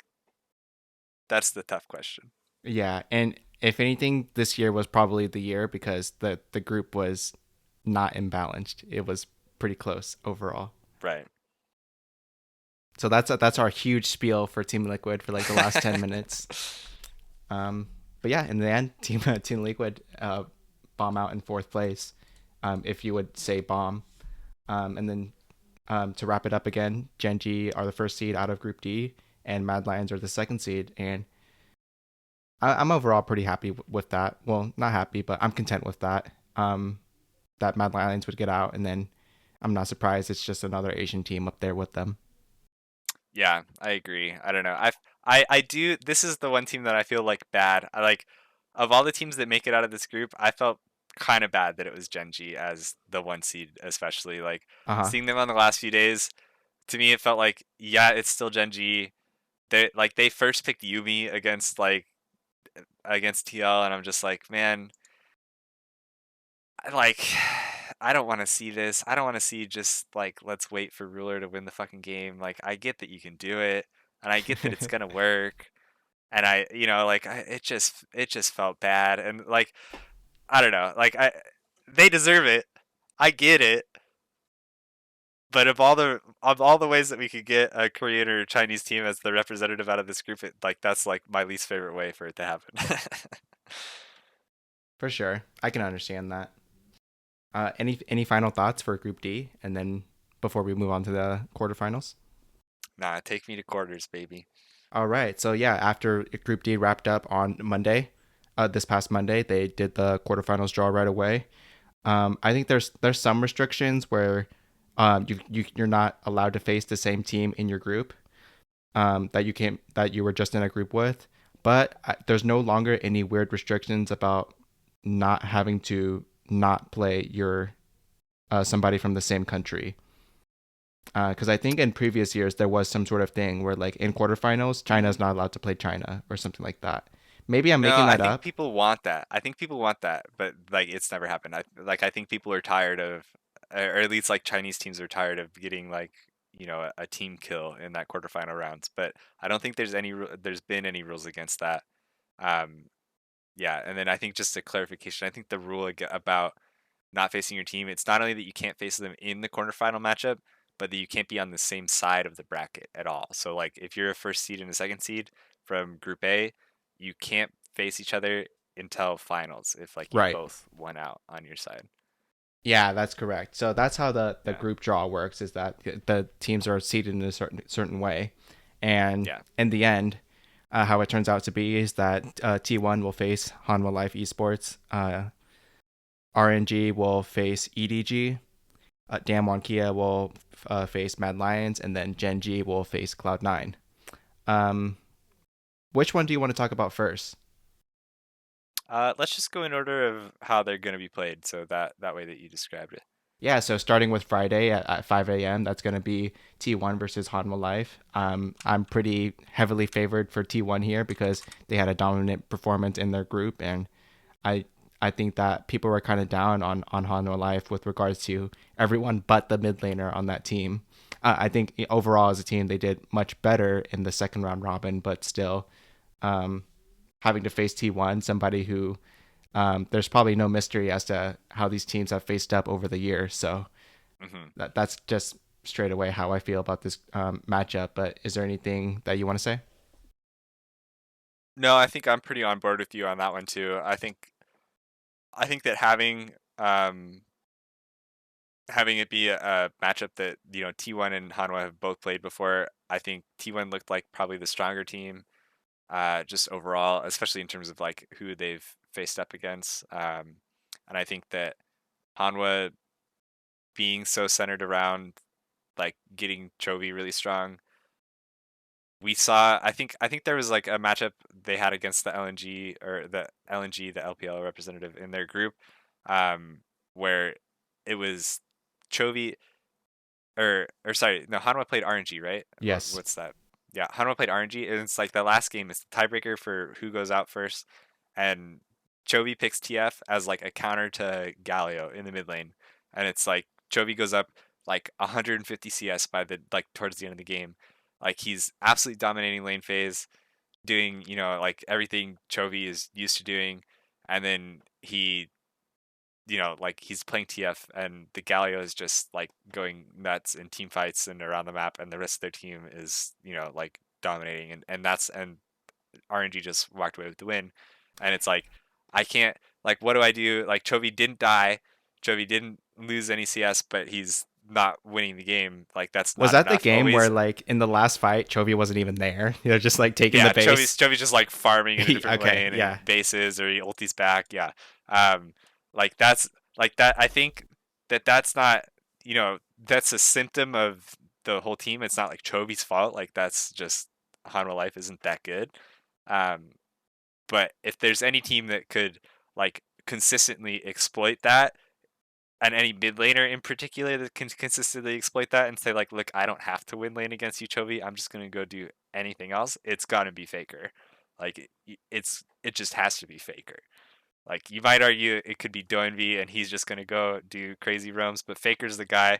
that's the tough question. yeah. And if anything, this year was probably the year because the group was not imbalanced. It was pretty close overall. Right. So that's our huge spiel for Team Liquid for like the last 10 minutes. But yeah, in the end, Team Liquid bomb out in fourth place, if you would say bomb. And then to wrap it up again, Genji are the first seed out of Group D, and Mad Lions are the second seed. And I'm overall pretty happy with that. Well, not happy, but I'm content with that. That Mad Lions would get out, and then I'm not surprised it's just another Asian team up there with them. Yeah, I agree. I don't know. I do. This is the one team that I feel like bad. I like of all the teams that make it out of this group, I felt kind of bad that it was Genji as the one seed, especially like Uh huh. seeing them on the last few days. To me, it felt like yeah, it's still Genji. They first picked Yumi against TL, and I'm just like, man, like I don't want to see this. I don't want to see just like let's wait for Ruler to win the fucking game. Like I get that you can do it, and I get that it's gonna work, and it just felt bad, and like I don't know, like they deserve it. I get it, but of all the ways that we could get a Korean or Chinese team as the representative out of this group, that's like my least favorite way for it to happen. For sure, I can understand that. Any final thoughts for Group D, and then before we move on to the quarterfinals? Nah, take me to quarters, baby. All right. So yeah, after Group D wrapped up on Monday, this past Monday, they did the quarterfinals draw right away. I think there's some restrictions where you're not allowed to face the same team in your group that you were just in a group with, but there's no longer any weird restrictions about not having to not play your somebody from the same country. Because I think in previous years there was some sort of thing where like in quarterfinals China's not allowed to play China or something like that. Maybe I'm No, making I that think up. people want that. I think people want that, but like it's never happened. I think people are tired of, or at least like Chinese teams are tired of getting like a team kill in that quarterfinal rounds. But I don't think there's been any rules against that. Um, yeah, and then I think just a clarification. I think the rule about not facing your team, it's not only that you can't face them in the quarterfinal matchup, but that you can't be on the same side of the bracket at all. So like if you're a first seed and a second seed from Group A, you can't face each other until finals if like you Right. both won out on your side. Yeah, that's correct. So that's how the Yeah. group draw works is that the teams are seated in a certain way. And Yeah. in the end, how it turns out to be is that T1 will face Hanwha Life Esports, RNG will face EDG, Damwon Kia will face Mad Lions, and then Gen G will face Cloud9. Um, which one do you want to talk about first? Let's just go in order of how they're going to be played, so that way that you described it. Yeah, so starting with Friday at 5 a.m., that's going to be T1 versus Hanwha Life. I'm pretty heavily favored for T1 here because they had a dominant performance in their group, and I I think that people were kind of down on Hanwha Life with regards to everyone but the mid laner on that team. I think overall as a team they did much better in the second round robin, but still, um, having to face T1, somebody who there's probably no mystery as to how these teams have faced up over the years. So Hmm. that's just straight away how I feel about this matchup. But is there anything that you want to say? No, I think I'm pretty on board with you on that one too. I think that having it be a matchup that T1 and Hanwha have both played before. I think T1 looked like probably the stronger team, just overall, especially in terms of like who they've faced up against. And I think that Hanwha being so centered around like getting Chovy really strong. We saw. I think there was like a matchup they had against the LNG or the LNG, the LPL representative in their group, um, where it was Chovy or sorry, no, Hanwha played RNG, right? Yes. What's that? Yeah, Hanwha played RNG, and it's like the last game is the tiebreaker for who goes out first, and Chovy picks TF as like a counter to Galio in the mid lane, and it's like Chovy goes up like 150 CS by the like towards the end of the game, like he's absolutely dominating lane phase, doing like everything Chovy is used to doing, and then he like he's playing TF and the Galio is just like going nuts in team fights and around the map, and the rest of their team is like dominating, and RNG just walked away with the win, and it's like I can't, like, what do I do? Like Chovy didn't die, Chovy didn't lose any CS, but he's not winning the game. Like that's Was not that the enough. game where Always, like in the last fight Chovy wasn't even there? They're just like taking the yeah, base. Chovy's just like farming in a different Okay, lane yeah. and bases, or he ultis back. Yeah, um, like that's like that. I think that's not that's a symptom of the whole team. It's not like Chovy's fault. Like that's just Hanwha Life isn't that good. Um, but if there's any team that could like consistently exploit that, and any mid laner in particular that can consistently exploit that and say like, look, I don't have to win lane against you, Chovy. I'm just gonna go do anything else. It's gotta be Faker. Like it just has to be Faker. Like you might argue it could be Doinv and he's just gonna go do crazy roams, but Faker's the guy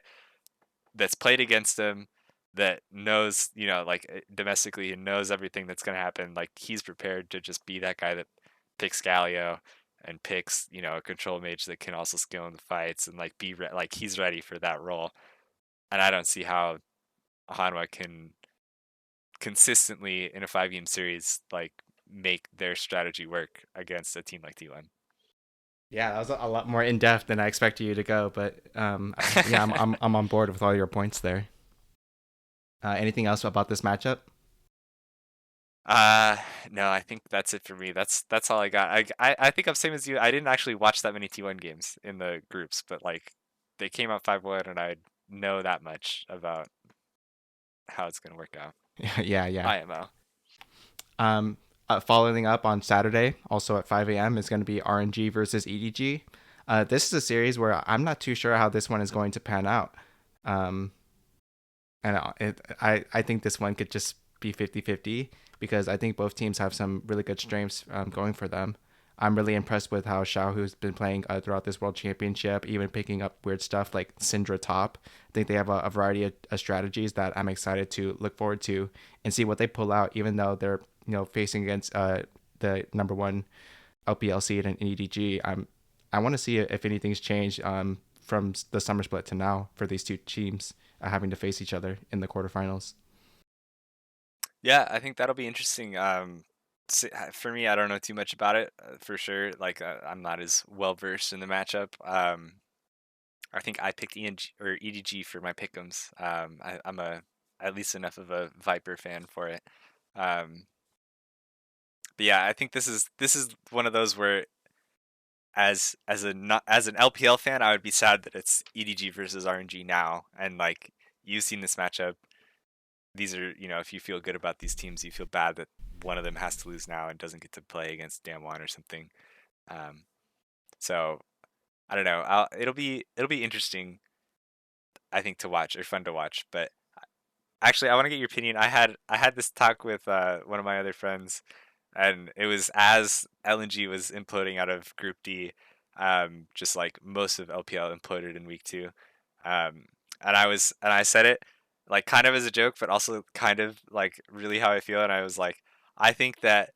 that's played against him, that knows like domestically and knows everything that's gonna happen. Like he's prepared to just be that guy that picks Galio and picks a control mage that can also skill in the fights and like like he's ready for that role. And I don't see how Hanwha can consistently in a 5 game series like make their strategy work against a team like T1. Yeah, that was a lot more in depth than I expected you to go, but yeah, I'm on board with all your points there. Anything else about this matchup? Uh, no, I think that's it for me. That's all I got. I think I'm same as you. I didn't actually watch that many T1 games in the groups, but like they came out 5-1 and I know that much about how it's gonna work out. Yeah, yeah. IMO. Um, Following up on Saturday, also at 5 a.m., is going to be RNG versus EDG. This is a series where I'm not too sure how this one is going to pan out. Um, and I think this one could just be 50-50 because I think both teams have some really good strengths going for them. I'm really impressed with how Xiaohu's been playing throughout this World Championship, even picking up weird stuff like Syndra top. I think they have a variety of strategies that I'm excited to look forward to and see what they pull out, even though they're facing against the number one LPL seed in EDG. I want to see if anything's changed from the summer split to now for these two teams having to face each other in the quarterfinals. Yeah, I think that'll be interesting. For me, I don't know too much about it for sure. Like I'm not as well versed in the matchup. I think I picked ENG or EDG for my pick'ems. I'm a at least enough of a Viper fan for it. Um, but yeah, I think this is one of those where as a not as an LPL fan, I would be sad that it's EDG versus RNG now. And like you've seen this matchup, these are if you feel good about these teams, you feel bad that one of them has to lose now and doesn't get to play against Damwon or something. Um, so I don't know. It'll be interesting, I think, to watch or fun to watch. But actually, I want to get your opinion. I had this talk with one of my other friends, and it was as LNG was imploding out of Group D, just like most of LPL imploded in week two, and I said it like kind of as a joke, but also kind of like really how I feel, and I was like, I think that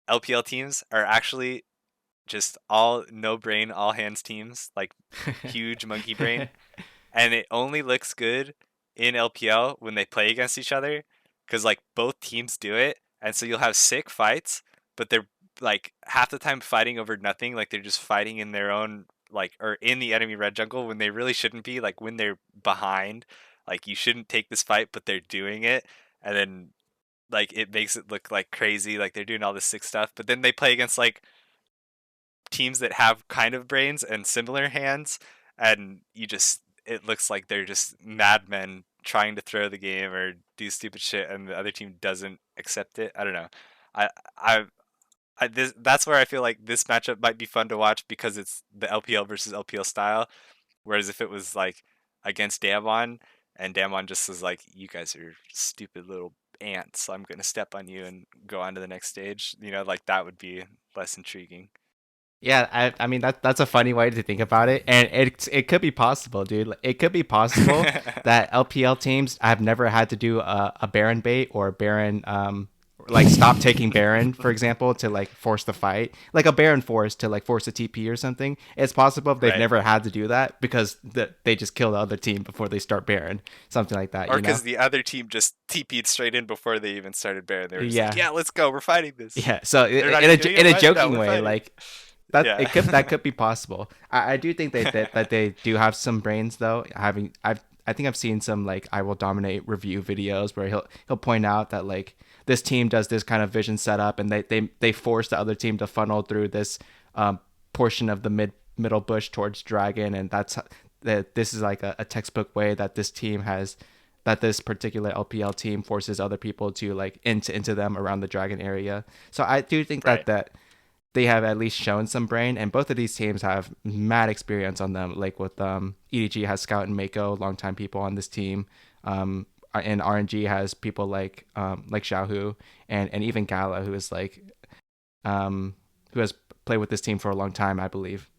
LPL teams are actually just all no brain, all hands teams, like huge monkey brain, and it only looks good in LPL when they play against each other because like both teams do it, and so you'll have sick fights, but they're like half the time fighting over nothing, like they're just fighting in their own like or in the enemy red jungle when they really shouldn't be, like when they're behind, like you shouldn't take this fight, but they're doing it, and then like it makes it look like crazy, like they're doing all this sick stuff, but then they play against like teams that have kind of brains and similar hands, and you just it looks like they're just madmen trying to throw the game or do stupid shit, and the other team doesn't accept it. I don't know. I I that's where I feel like this matchup might be fun to watch because it's the LPL versus LPL style. Whereas if it was like against Damwon and Damwon just was like, "You guys are stupid little ants. I'm gonna step on you and go on to the next stage," like that would be less intriguing. Yeah, I mean that's a funny way to think about it, and it could be possible, dude. Like, it could be possible that LPL teams have never had to do a Baron bait or Baron like stop taking Baron, for example, to like force the fight, like a Baron force to like force a TP or something. It's possible if they've Right. never had to do that because they just kill the other team before they start Baron, something like that, Or you know? because the other team just TP'd straight in before they even started Baron. They were just like, Yeah, "Yeah, let's go. We're fighting this." yeah. So They're not in even doing in it. a What? No, joking we're way, fighting. like that Yeah. could be possible. I do think that they do have some brains though. I think I've seen some like I will dominate review videos where he'll point out that like this team does this kind of vision setup and they force the other team to funnel through this um, portion of the middle bush towards dragon, and that this is like a textbook way that this team has that this particular LPL team forces other people to like into them around the dragon area. So I do think Right. that they have at least shown some brain, and both of these teams have mad experience on them. Like with EDG has Scout and Mako, longtime people on this team, and RNG has people like Xiaohu and even Gala, who is like who has played with this team for a long time, I believe.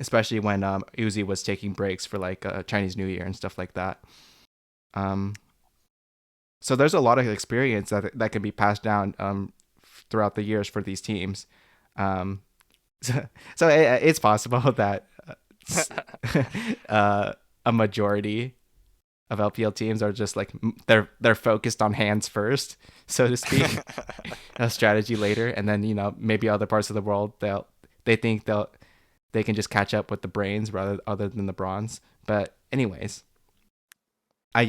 Especially when Uzi was taking breaks for like Chinese New Year and stuff like that. Um, so there's a lot of experience that can be passed down throughout the years for these teams. Um, so it's possible that uh, a majority of LPL teams are just like they're focused on hands first, so to speak, a strategy later, and then maybe other parts of the world they think they can just catch up with the brains rather other than the bronze. But anyways, I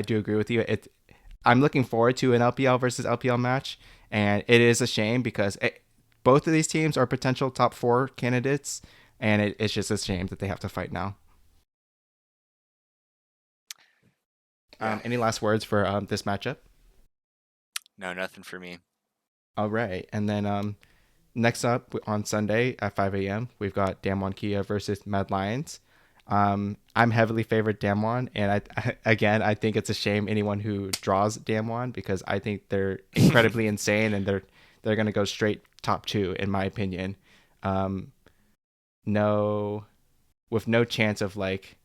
do agree with you. I'm looking forward to an LPL versus LPL match, and it is a shame because both of these teams are potential top four candidates, and it's just a shame that they have to fight now. Yeah. Any last words for this matchup? No, nothing for me. All right, and then next up on Sunday at 5 a.m., we've got Damwon Kia versus Mad Lions. I'm heavily favored Damwon, and again I think it's a shame anyone who draws Damwon because I think they're incredibly insane and they're gonna go straight top two in my opinion. Um, no, with no chance of like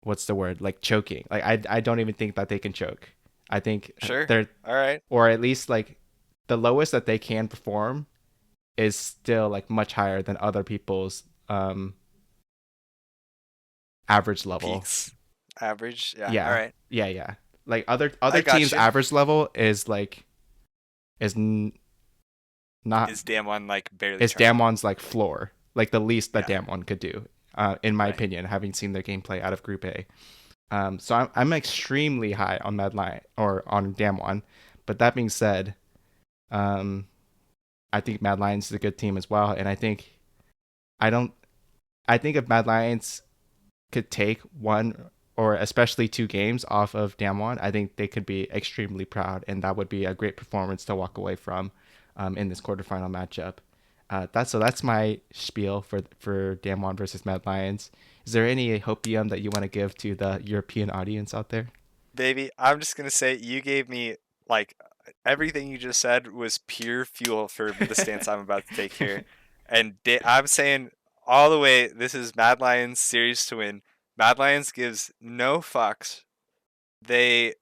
what's the word like choking. Like I don't even think that they can choke. I think Sure. they're All right. or at least like the lowest that they can perform is still like much higher than other people's average level. Peaks. Average. Yeah. All Yeah, right. yeah. Like other I got teams' you. average level is like is not Is damn one like barely is charting? Damon's like floor, like the least that Yeah. Damon could do, in my Right. opinion, having seen their gameplay out of Group A. So I'm extremely high on Medline or on Damwon, but that being said, um, I think Mad Lions is a good team as well, and I don't I think if Mad Lions could take one or especially two games off of Damwon, I think they could be extremely proud, and that would be a great performance to walk away from in this quarterfinal matchup. That's my spiel for Damwon versus Mad Lions. Is there any hopium that you want to give to the European audience out there? Baby, I'm just gonna say you gave me like everything you just said was pure fuel for the stance I'm about to take here. And I'm saying all the way, this is Mad Lions series to win. Mad Lions gives no fucks. They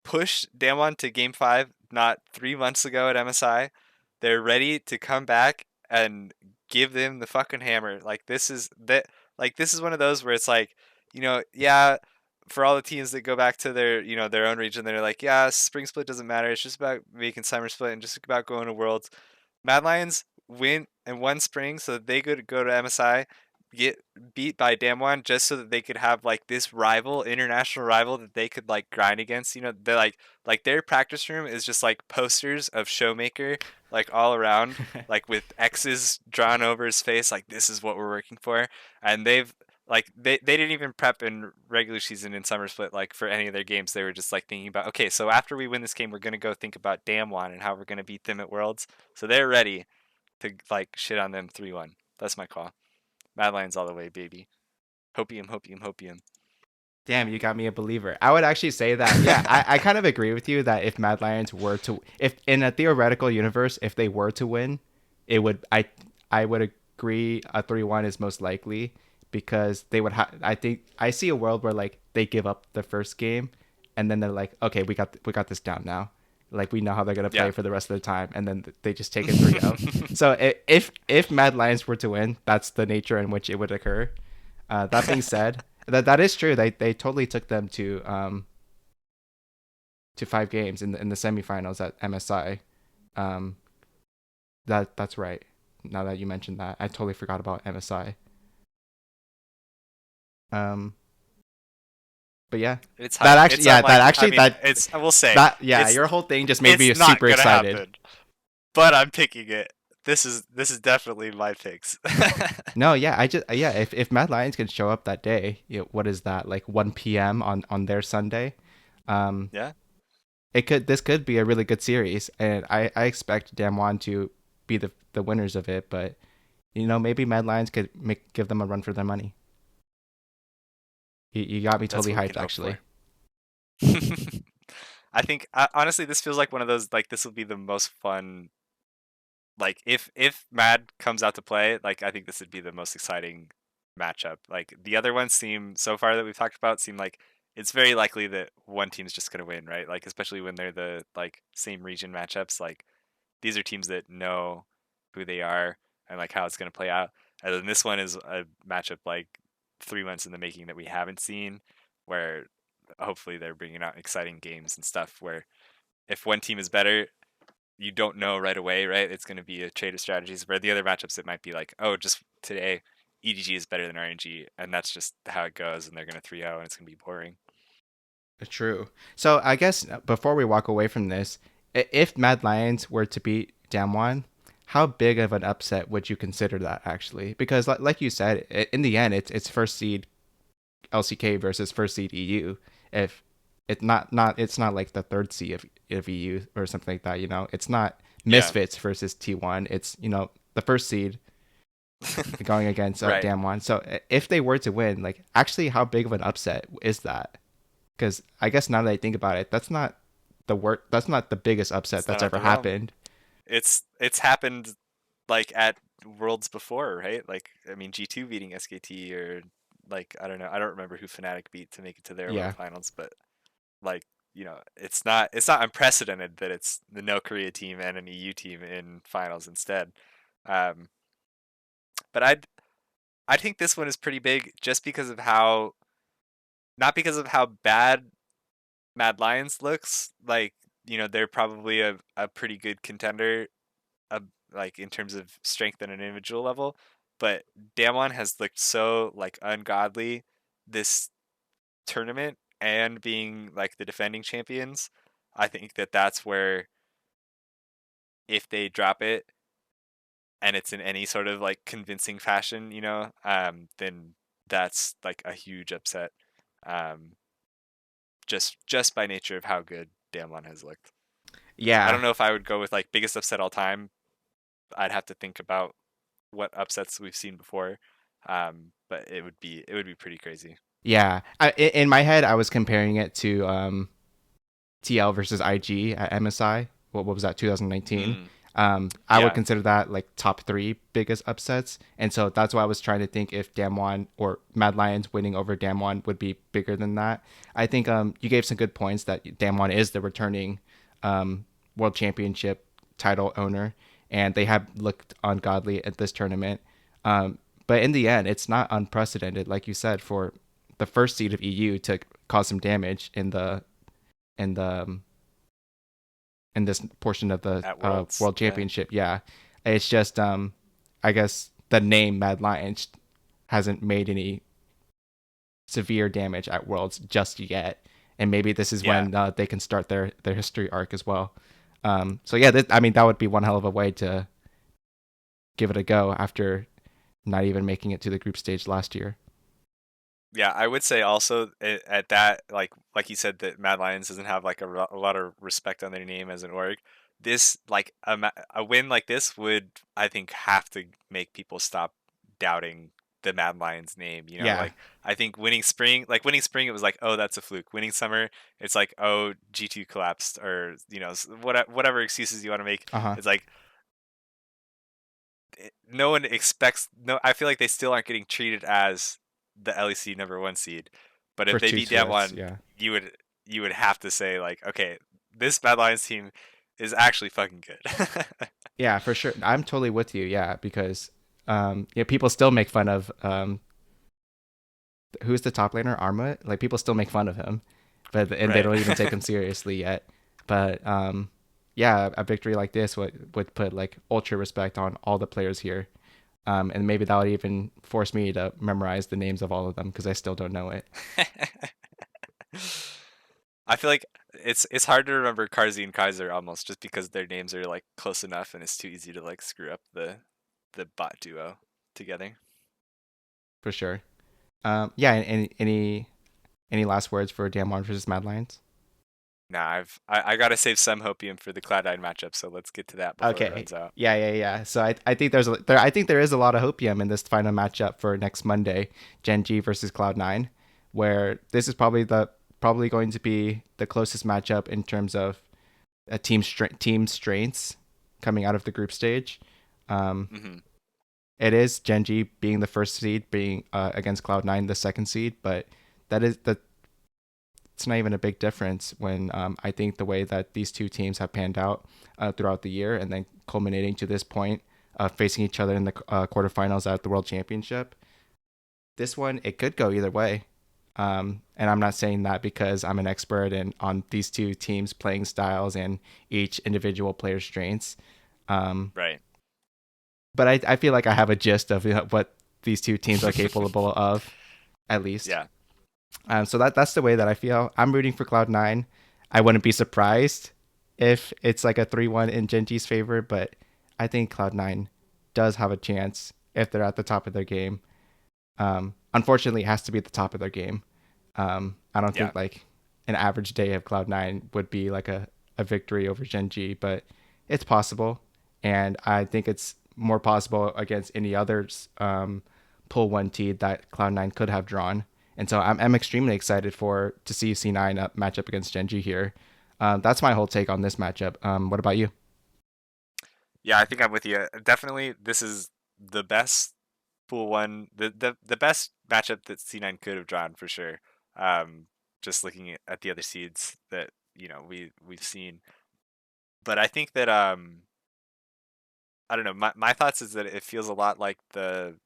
pushed Damwon to game five not 3 months ago at MSI. They're ready to come back and give them the fucking hammer. This is one of those where it's like, yeah, for all the teams that go back to their own region, they're like, yeah, spring split doesn't matter. It's just about making summer split and just about going to worlds. Mad Lions win and won spring so that they could go to MSI, get beat by Damwon just so that they could have like this rival, international rival that they could like grind against. They're like their practice room is just like posters of Showmaker like all around, like with X's drawn over his face, like this is what we're working for. And they didn't even prep in regular season in summer split like for any of their games. They were just like thinking about, okay, so after we win this game, we're gonna go think about Damwon and how we're gonna beat them at Worlds. So they're ready to like shit on them 3-1. That's my call. Mad Lions all the way, baby. Hopium, hopium, hopium. Damn, you got me a believer. I would actually say that, yeah, I kind of agree with you that if Mad Lions were to, if in a theoretical universe, if they were to win, I would agree a 3-1 is most likely because they would have, I think, I see a world where like they give up the first game and then they're like, okay, we got this down now. Like we know how they're gonna play Yeah. for the rest of the time, and then they just take it 3-0. So if Mad Lions were to win, that's the nature in which it would occur. That being said, that is true. They totally took them to 5 games in the semifinals at MSI. Um, that's right. Now that you mentioned that, I totally forgot about MSI. Um, but yeah, It's that hype. actually, It's yeah, that unlikely. I actually mean, I will say that yeah, it's your whole thing just made me it's not super gonna excited. happen. But I'm picking it. This is definitely my picks. No, yeah, yeah, if Mad Lions can show up that day, what is that like 1 p.m. on their Sunday? Um, Yeah. this could be a really good series, and I expect Damwon to be the winners of it. But maybe Mad Lions could give them a run for their money. You got me That's totally what we can hyped, hope actually. for. I think honestly, this feels like one of those like this will be the most fun. Like if Mad comes out to play, like I think this would be the most exciting matchup. Like the other ones seem so far that we've talked about seem like it's very likely that one team's just gonna win, right? Like especially when they're the like same region matchups. Like these are teams that know who they are and like how it's gonna play out. And then this one is a matchup like 3 months in the making that we haven't seen, where hopefully they're bringing out exciting games and stuff. Where if one team is better, you don't know right away, right? It's going to be a trade of strategies. Where the other matchups, it might be like, oh, just today, EDG is better than RNG, and that's just how it goes, and they're going to 3-0, and it's going to be boring. True. So I guess before we walk away from this, if Mad Lions were to beat Damwon, how big of an upset would you consider that actually? Because like you said, in the end, it's first seed LCK versus first seed EU. If it's not like the third seed of EU or something like that. It's not Yeah. Misfits versus T1. It's the first seed going against Right. Damwon. So if they were to win, like actually, how big of an upset is that? Because I guess now that I think about it, that's not the biggest upset It's not that's out ever the realm. happened. It's happened like at Worlds before, right? Like I mean G2 beating SKT or like I don't know. I don't remember who Fnatic beat to make it to their World Yeah. Finals, but like, it's not unprecedented that it's the no Korea team and an EU team in finals instead. Um but I think this one is pretty big just because of how not because of how bad Mad Lions looks. Like, they're probably a pretty good contender, uh, like in terms of strength at an individual level. But Damwon has looked so like ungodly this tournament and being like the defending champions. I think that that's where if they drop it and it's in any sort of like convincing fashion, then that's like a huge upset. Um, just by nature of how good Damwon has looked. I Yeah. don't know if I would go with like biggest upset all time. I'd have to think about what upsets we've seen before. But it would be pretty crazy. Yeah. In my head, I was comparing it to TL versus IG at MSI. What was that? 2019. Mm, I would yeah, consider that like top three biggest upsets, and so that's why I was trying to think if Damwon or Mad Lions winning over Damwon would be bigger than that. I think you gave some good points that Damwon is the returning world championship title owner, and they have looked ungodly at this tournament. Um, but in the end, it's not unprecedented, like you said, for the first seed of EU to cause some damage in the in this portion of the at Worlds. world Yeah, championship. Yeah, it's just I guess the name Mad Lions hasn't made any severe damage at worlds just yet, and maybe this is yeah, when they can start their history arc as well. So yeah, I mean that would be one hell of a way to give it a go after not even making it to the group stage last year. yeah. I would say also at that, like you said, that Mad Lions doesn't have like a lot of respect on their name as an org. This like a win like this would, I think, have to make people stop doubting the Mad Lions name. Yeah. Like I think winning spring, it was like, oh, that's a fluke. Winning summer, it's like, oh, G2 collapsed, or whatever excuses you want to make. Uh huh. It's like no one expects. No, I feel like they still aren't getting treated as the LEC number one seed. But if For they two beat that sweats. one, Yeah. you would have to say like, okay, this Bad Lions team is actually fucking good. Yeah, for sure. I'm totally with you. Yeah, because yeah, people still make fun of who's the top laner, Arma. Like people still make fun of him, and they Right. don't even take him seriously yet. But yeah, a victory like this would put like ultra respect on all the players here. And maybe that would even force me to memorize the names of all of them because I still don't know it. I feel like it's hard to remember Karzi and Kaiser almost just because their names are like close enough and it's too easy to like screw up the bot duo together. For sure. Yeah. Any last words for Damwon versus Mad Lions? Nah, I gotta save some hopium for the Cloud9 matchup, so let's get to that before it Okay. runs out. Yeah, yeah, yeah. So I think I think there is a lot of hopium in this final matchup for next Monday, Gen G versus Cloud9, where this is probably going to be the closest matchup in terms of a team strengths coming out of the group stage. Um, Hmm. it is Gen G being the first seed, being against Cloud9 the second seed, but that it's not even a big difference when I think the way that these two teams have panned out throughout the year and then culminating to this point, facing each other in the quarterfinals at the World Championship. This one, it could go either way. And I'm not saying that because I'm an expert on these two teams' playing styles and each individual player's strengths. Um, Right. but I feel like I have a gist of what these two teams are capable of, at least. Yeah. So that's the way that I feel. I'm rooting for Cloud9. I wouldn't be surprised if it's like a 3-1 in Genji's favor, but I think Cloud9 does have a chance if they're at the top of their game. Unfortunately, it has to be at the top of their game. I don't Yeah. think like an average day of Cloud9 would be like a victory over Genji, but it's possible. And I think it's more possible against any others pull one seed that Cloud9 could have drawn. And so I'm extremely excited for to see C9 match up against Genji here. That's my whole take on this matchup. What about you? Yeah, I think I'm with you. Definitely, this is the best pool one, the best matchup that C9 could have drawn for sure. Um, just looking at the other seeds that we've seen, but I think that I don't know. My thoughts is that it feels a lot like the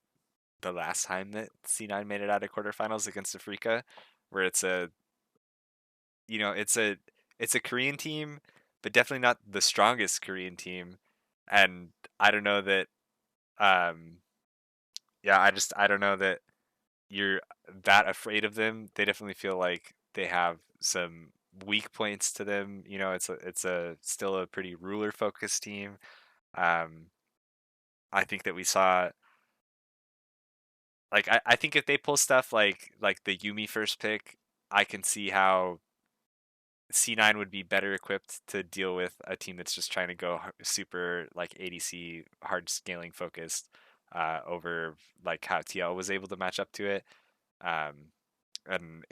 last time that C9 made it out of quarterfinals against Afrika, where you know it's a it's a Korean team, but definitely not the strongest Korean team, and I don't know that um yeah, I don't know that you're that afraid of them. They definitely feel like they have some weak points to them. It's a still a pretty ruler focused team. Um, I think that we saw like I think if they pull stuff like the Yumi first pick, I can see how C9 would be better equipped to deal with a team that's just trying to go super like ADC hard scaling focused over like how TL was able to match up to it. Um, and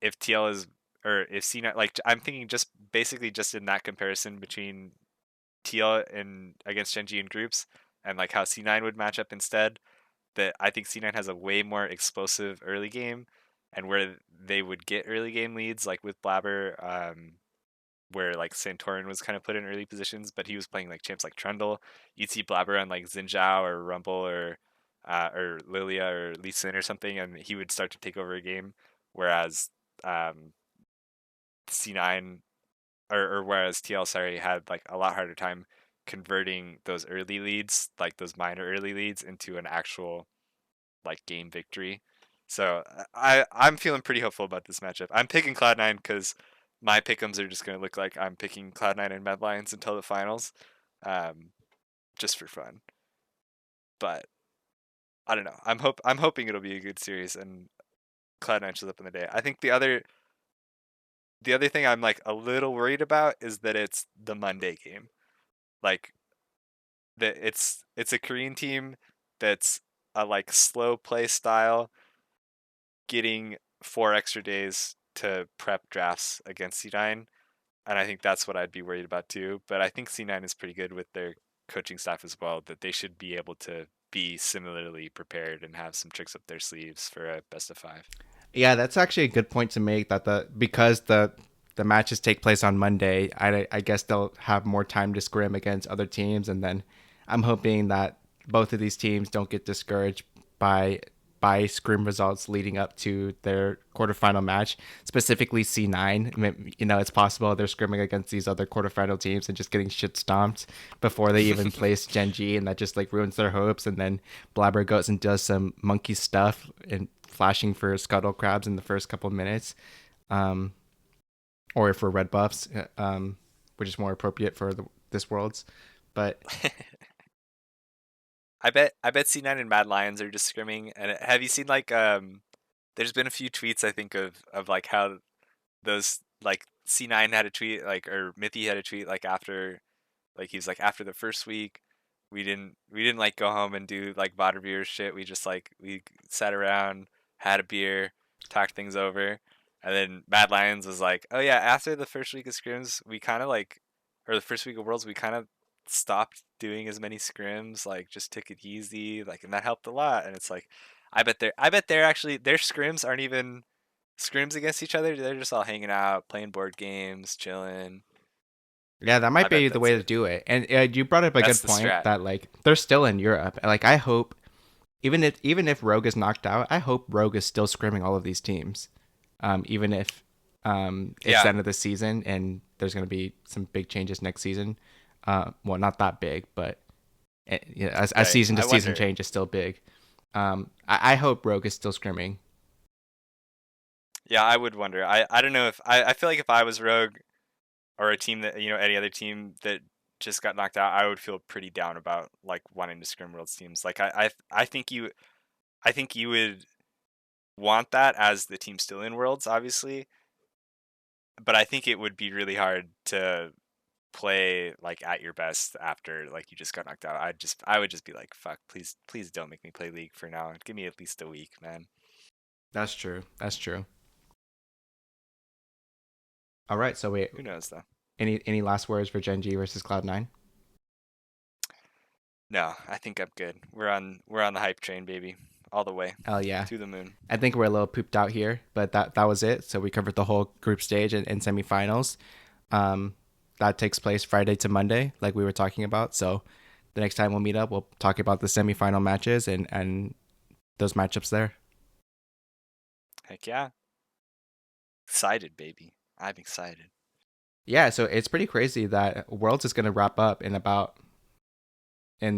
if TL is or if C9 like I'm thinking just basically just in that comparison between TL and against Genji in groups and like how C9 would match up instead, that I think C9 has a way more explosive early game and where they would get early game leads like with Blabber, where like Santorin was kind of put in early positions, but he was playing like champs like Trundle. You'd see Blabber on like Xinjiao or Rumble or Lilia or Lee Sin or something, and he would start to take over a game. Whereas um, C9 or whereas TL sorry had like a lot harder time converting those early leads, like those minor early leads, into an actual like game victory. So I'm feeling pretty hopeful about this matchup. I'm picking Cloud9 because my pickums are just going to look like I'm picking Cloud9 and Mad Lions until the finals, um, just for fun. But I don't know. I'm hoping it'll be a good series and Cloud9 shows up in the day. I think the other thing I'm like a little worried about is that it's the Monday game. Like that it's a Korean team that's a like slow play style getting 4 extra days to prep drafts against C9, and I think that's what I'd be worried about too. But I think C9 is pretty good with their coaching staff as well, that they should be able to be similarly prepared and have some tricks up their sleeves for a best of five. Yeah, that's actually a good point to make. That because the matches take place on Monday, I guess they'll have more time to scrim against other teams, and then I'm hoping that both of these teams don't get discouraged by scrim results leading up to their quarterfinal match. Specifically, C9. I mean, it's possible they're scrimming against these other quarterfinal teams and just getting shit stomped before they even place Genji, and that just like ruins their hopes. And then Blabber goes and does some monkey stuff and flashing for scuttle crabs in the first couple of minutes, um, or for red buffs, which is more appropriate for this world's. But I bet C9 and Mad Lions are just scrimming. And have you seen like there's been a few tweets I think of like how those like C9 had a tweet like or Mithy had a tweet like after like he was like after the first week we didn't like go home and do like beer shit. We just like we sat around, had a beer, talked things over. And then Mad Lions was like, "Oh yeah, after the first week of scrims, we kind of like or the first week of Worlds, we kind of stopped doing as many scrims, like just took it easy, like and that helped a lot." And it's like I bet they're actually their scrims aren't even scrims against each other. They're just all hanging out, playing board games, chilling. yeah, that I might bet be the that's way to it. do it. And you brought up a That's good the point strat. that like they're still in Europe. Like I hope even if Rogue is knocked out, I hope Rogue is still scrimming all of these teams, even if it's the Yeah. end of the season and there's going to be some big changes next season. Well, not that big, but a Right. season to I season wonder. change is still big. I hope Rogue is still scrimming. Yeah, I would wonder. I don't know if I feel like if I was Rogue or a team that any other team that just got knocked out, I would feel pretty down about like wanting to scrim Worlds teams. Like I think you would want that as the team still in Worlds, obviously, but I think it would be really hard to play like at your best after like you just got knocked out. I would just be like, fuck, please don't make me play League for now. Give me at least a week, man. That's true. That's true. All right. So wait, Who knows though? any last words for Gen G versus Cloud9? No, I think I'm good. We're on the hype train, baby, all the way Hell yeah. to the moon. I think we're a little pooped out here, but that was it. So we covered the whole group stage and semifinals. Um, that takes place Friday to Monday, like we were talking about. So the next time we'll meet up, we'll talk about the semifinal matches and those matchups there. Heck yeah, excited, baby. I'm excited. Yeah, so it's pretty crazy that Worlds is going to wrap up in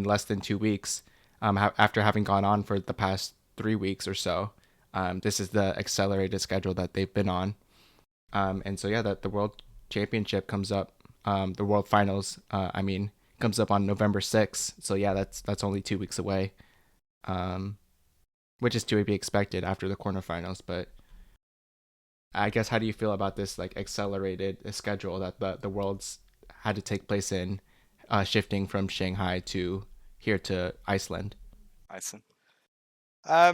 less than 2 weeks. After having gone on for the past 3 weeks or so. This is the accelerated schedule that they've been on. And so yeah, that the World Championship comes up, the World Finals, comes up on November 6th. So yeah, that's only 2 weeks away, um, which is to be expected after the quarterfinals. But I guess how do you feel about this like accelerated schedule that the Worlds had to take place in, shifting from Shanghai to here to Iceland? Iceland. I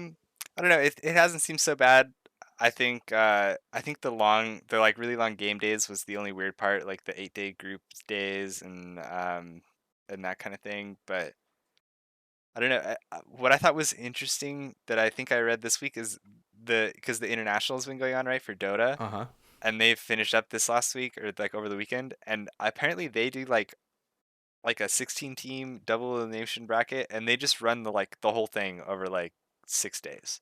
don't know. It hasn't seemed so bad. I think the like really long game days was the only weird part, like the 8-day group days and that kind of thing. But I don't know. What I thought was interesting that I think I read this week is because the international's been going on right for Dota, Uh huh. and they finished up this last week or like over the weekend, and apparently they do like a 16 team double elimination bracket, and they just run the whole thing over like 6 days.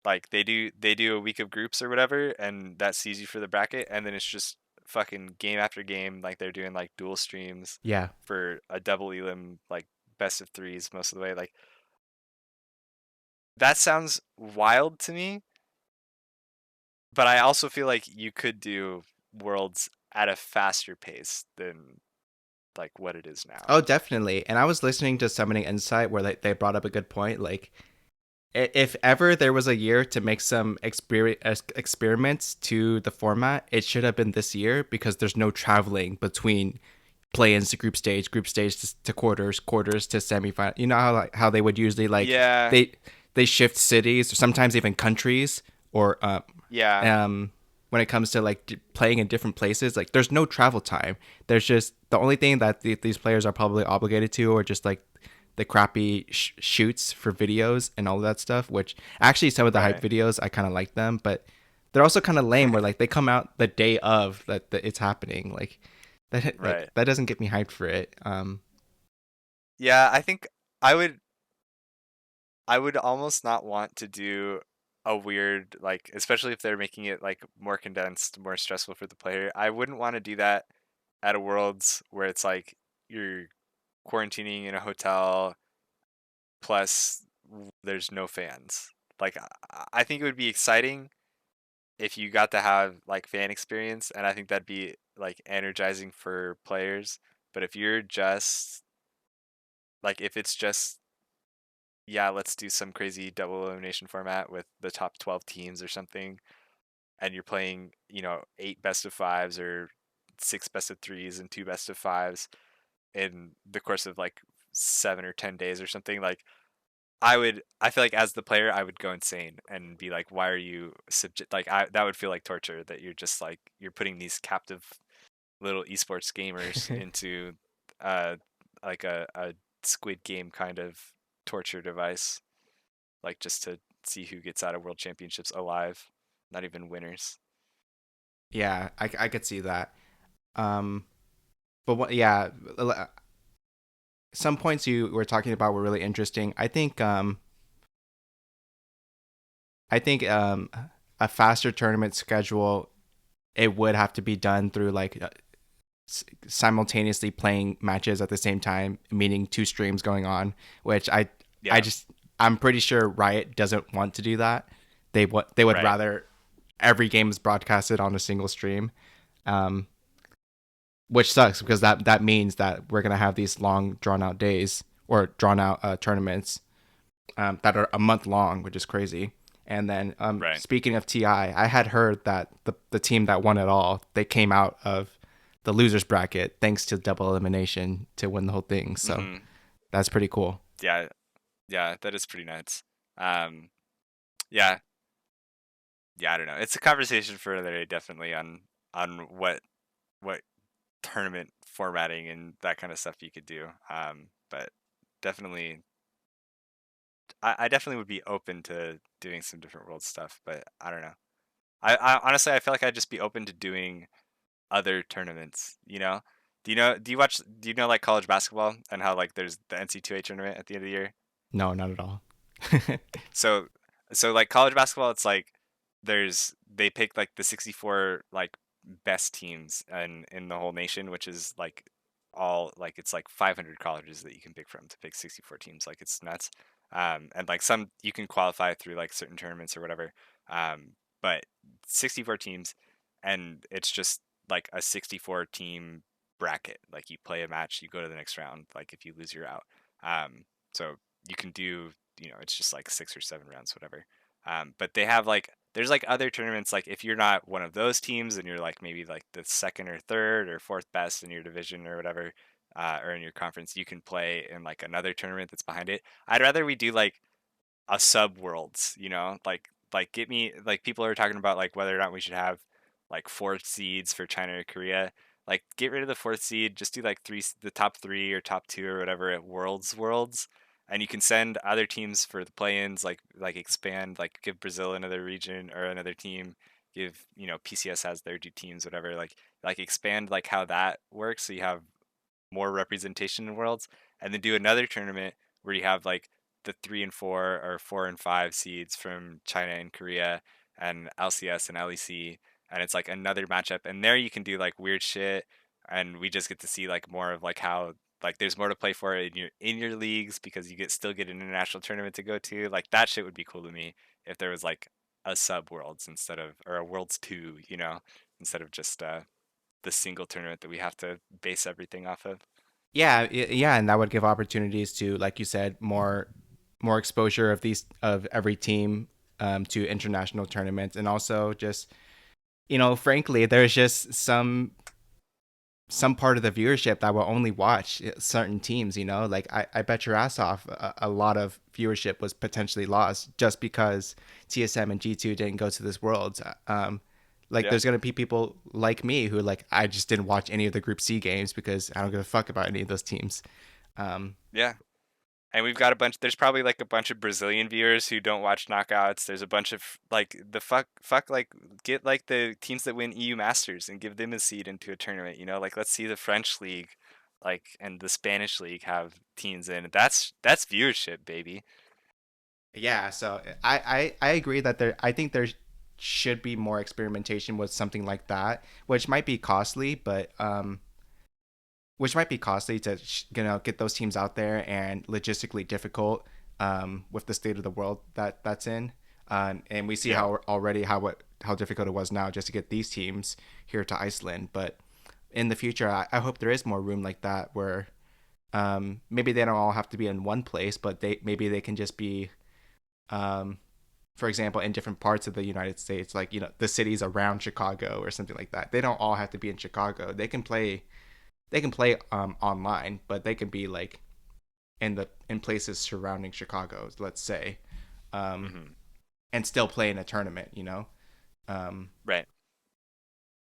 Like they do a week of groups or whatever, and that sees you for the bracket, and then it's just fucking game after game. Like they're doing like dual streams Yeah. for a double elim, like best of threes most of the way. Like that sounds wild to me, but I also feel like you could do worlds at a faster pace than like what it is now. Oh, definitely. And I was listening to Summoning Insight where they brought up a good point. Like, if ever there was a year to make some experiments to the format, it should have been this year because there's no traveling between play-ins to group stage to quarters, quarters to semifinal. You know how they would usually like Yeah, they shift cities or sometimes even countries or yeah, um when it comes to like playing in different places, like there's no travel time. There's just the only thing that these players are probably obligated to or just like the crappy shoots for videos and all of that stuff, which actually some of the hype right, videos I kind of like them, but they're also kind of lame where like they come out the day of that it's happening. right. That doesn't get me hyped for it. Yeah, I think I would I would almost not want to do a weird like especially if they're making it like more condensed, more stressful for the player. I wouldn't want to do that at a worlds where it's like you're quarantining in a hotel plus there's no fans. Like I think it would be exciting if you got to have like fan experience, and I think that'd be like energizing for players. But if you're just like if it's just yeah, let's do some crazy double elimination format with the top 12 teams or something, and you're playing, 8 best of fives or 6 best of threes and 2 best of fives in the course of like 7 or 10 days or something. Like I feel like as the player I would go insane and be like, why are you subject like that would feel like torture that you're just like you're putting these captive little esports gamers into uh like a squid game kind of torture device, like just to see who gets out of world championships alive, not even winners. Yeah, I could see that. Um, but yeah, some points you were talking about were really interesting. I think a faster tournament schedule, it would have to be done through like simultaneously playing matches at the same time, meaning two streams going on, which I Yeah, just I'm pretty sure Riot doesn't want to do that. They would right. rather every game is broadcasted on a single stream, um, which sucks because that means that we're gonna have these long drawn out days or drawn out tournaments that are a month long, which is crazy. And then Right. speaking of TI, I had heard that the team that won it all, they came out of the losers bracket thanks to double elimination to win the whole thing. So Hmm. that's pretty cool. Yeah. Yeah. That is pretty nuts. Um, yeah. Yeah. I don't know. It's a conversation for another day, definitely on what tournament formatting and that kind of stuff you could do. But definitely, I definitely would be open to doing some different world stuff. But I don't know. I honestly, I feel like I'd just be open to doing other tournaments. Do you know like college basketball and how like there's the NC2A tournament at the end of the year? No, not at all. So so like college basketball, it's like they pick like the 64 like best teams in the whole nation, which is like all like it's like 500 colleges that you can pick from to pick 64 teams. Like it's nuts. And like some you can qualify through like certain tournaments or whatever. But 64 teams, and it's just like a 64 team bracket. Like you play a match, you go to the next round. Like if you lose, you're out. So you can do, it's just like 6 or 7 rounds, whatever. But they have like there's like other tournaments, like if you're not one of those teams and you're like maybe like the second or third or fourth best in your division or whatever, or in your conference, you can play in like another tournament that's behind it. I'd rather we do like a sub worlds, like get me like people are talking about like whether or not we should have like fourth seeds for China or Korea. Like get rid of the fourth seed, just do like the top three or top two or whatever at worlds, and you can send other teams for the play-ins, like expand, like give Brazil another region or another team, give PCS has their two teams, whatever, like expand like how that works so you have more representation in worlds, and then do another tournament where you have like the 3 and 4 or 4 and 5 seeds from China and Korea and LCS and LEC, and it's like another matchup, and there you can do like weird shit, and we just get to see like more of like how like there's more to play for in your leagues because you still get an international tournament to go to. Like that shit would be cool to me if there was like a sub worlds instead of, or a worlds 2, instead of just the single tournament that we have to base everything off of. Yeah, yeah, and that would give opportunities to, like you said, more exposure of these of every team to international tournaments, and also just frankly, there's just some part of the viewership that will only watch certain teams. Like I bet your ass off a lot of viewership was potentially lost just because TSM and G2 didn't go to this Worlds. Like Yeah, there's gonna be people like me who like I just didn't watch any of the Group C games because I don't give a fuck about any of those teams. Um, yeah. And we've got a bunch. There's probably like a bunch of Brazilian viewers who don't watch knockouts. There's a bunch of like the fuck like get like the teams that win EU Masters and give them a seed into a tournament. Like let's see the French league, like and the Spanish league have teams in. That's viewership, baby. yeah, so I agree that I think there should be more experimentation with something like that, which might be costly, but to get those teams out there and logistically difficult with the state of the world that's in. And we see Yeah, how already how difficult it was now just to get these teams here to Iceland. But in the future, I hope there is more room like that where maybe they don't all have to be in one place, but they can just be, um, for example, in different parts of the United States, like the cities around Chicago or something like that. They don't all have to be in Chicago. They can play online, but they can be like in places surrounding Chicago, let's say, um, hmm, and still play in a tournament. Um, right.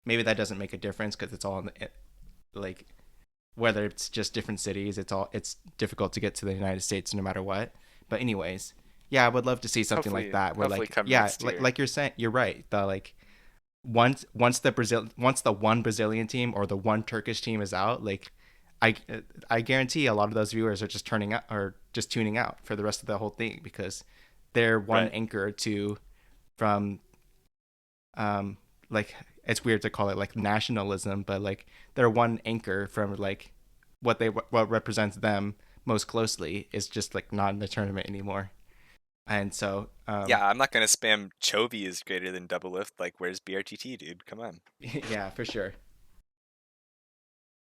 Maybe that doesn't make a difference because it's all like whether it's just different cities, it's difficult to get to the United States no matter what. But anyways, yeah, I would love to see something like that where Hopefully like come yeah, next like year. like you're saying, you're right. The like once the one Brazilian team or the one Turkish team is out, like I I guarantee a lot of those viewers are just turning out or just tuning out for the rest of the whole thing because they're one Right. anchor to from like it's weird to call it like nationalism, but like they're one anchor from like what represents them most closely is just like not in the tournament anymore. And so, Yeah, I'm not gonna spam Chovy is greater than double lift. Like, where's BRTT, dude? Come on. yeah, for sure.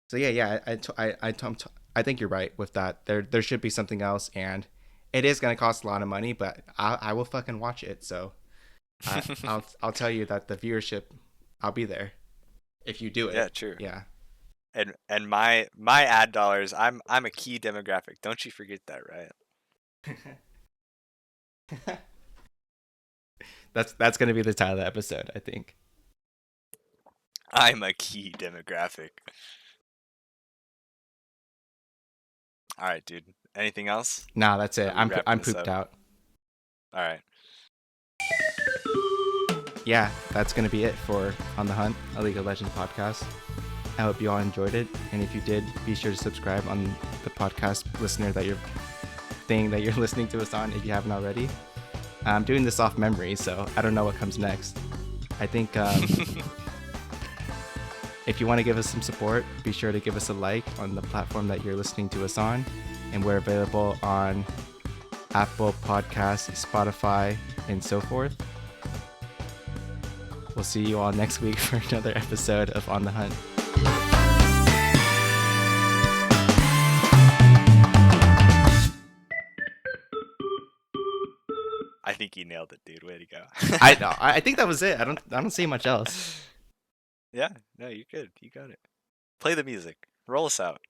So yeah, I think you're right with that. There should be something else, and it is gonna cost a lot of money, but I will fucking watch it. So I'll tell you that the viewership, I'll be there if you do Yeah, it. true. Yeah. And my ad dollars, I'm a key demographic. Don't you forget that, right? That's gonna be the title of the episode, I think. I'm a key demographic. All right, dude. Anything else? Nah, that's it. Are we wrapping I'm this pooped up? out. All right. Yeah, that's gonna be it for On the Hunt, a League of Legends podcast. I hope you all enjoyed it, and if you did, be sure to subscribe on the podcast listener that you're listening to us on if you haven't already. I'm doing this off memory, so I don't know what comes next. I think if you want to give us some support, be sure to give us a like on the platform that you're listening to us on, and we're available on Apple Podcasts, Spotify, and so forth. We'll see you all next week for another episode of On the Hunt. I think you nailed it, dude. Way to go. I think that was it. I don't see much else. Yeah, no, you're good. You got it. Play the music. Roll us out.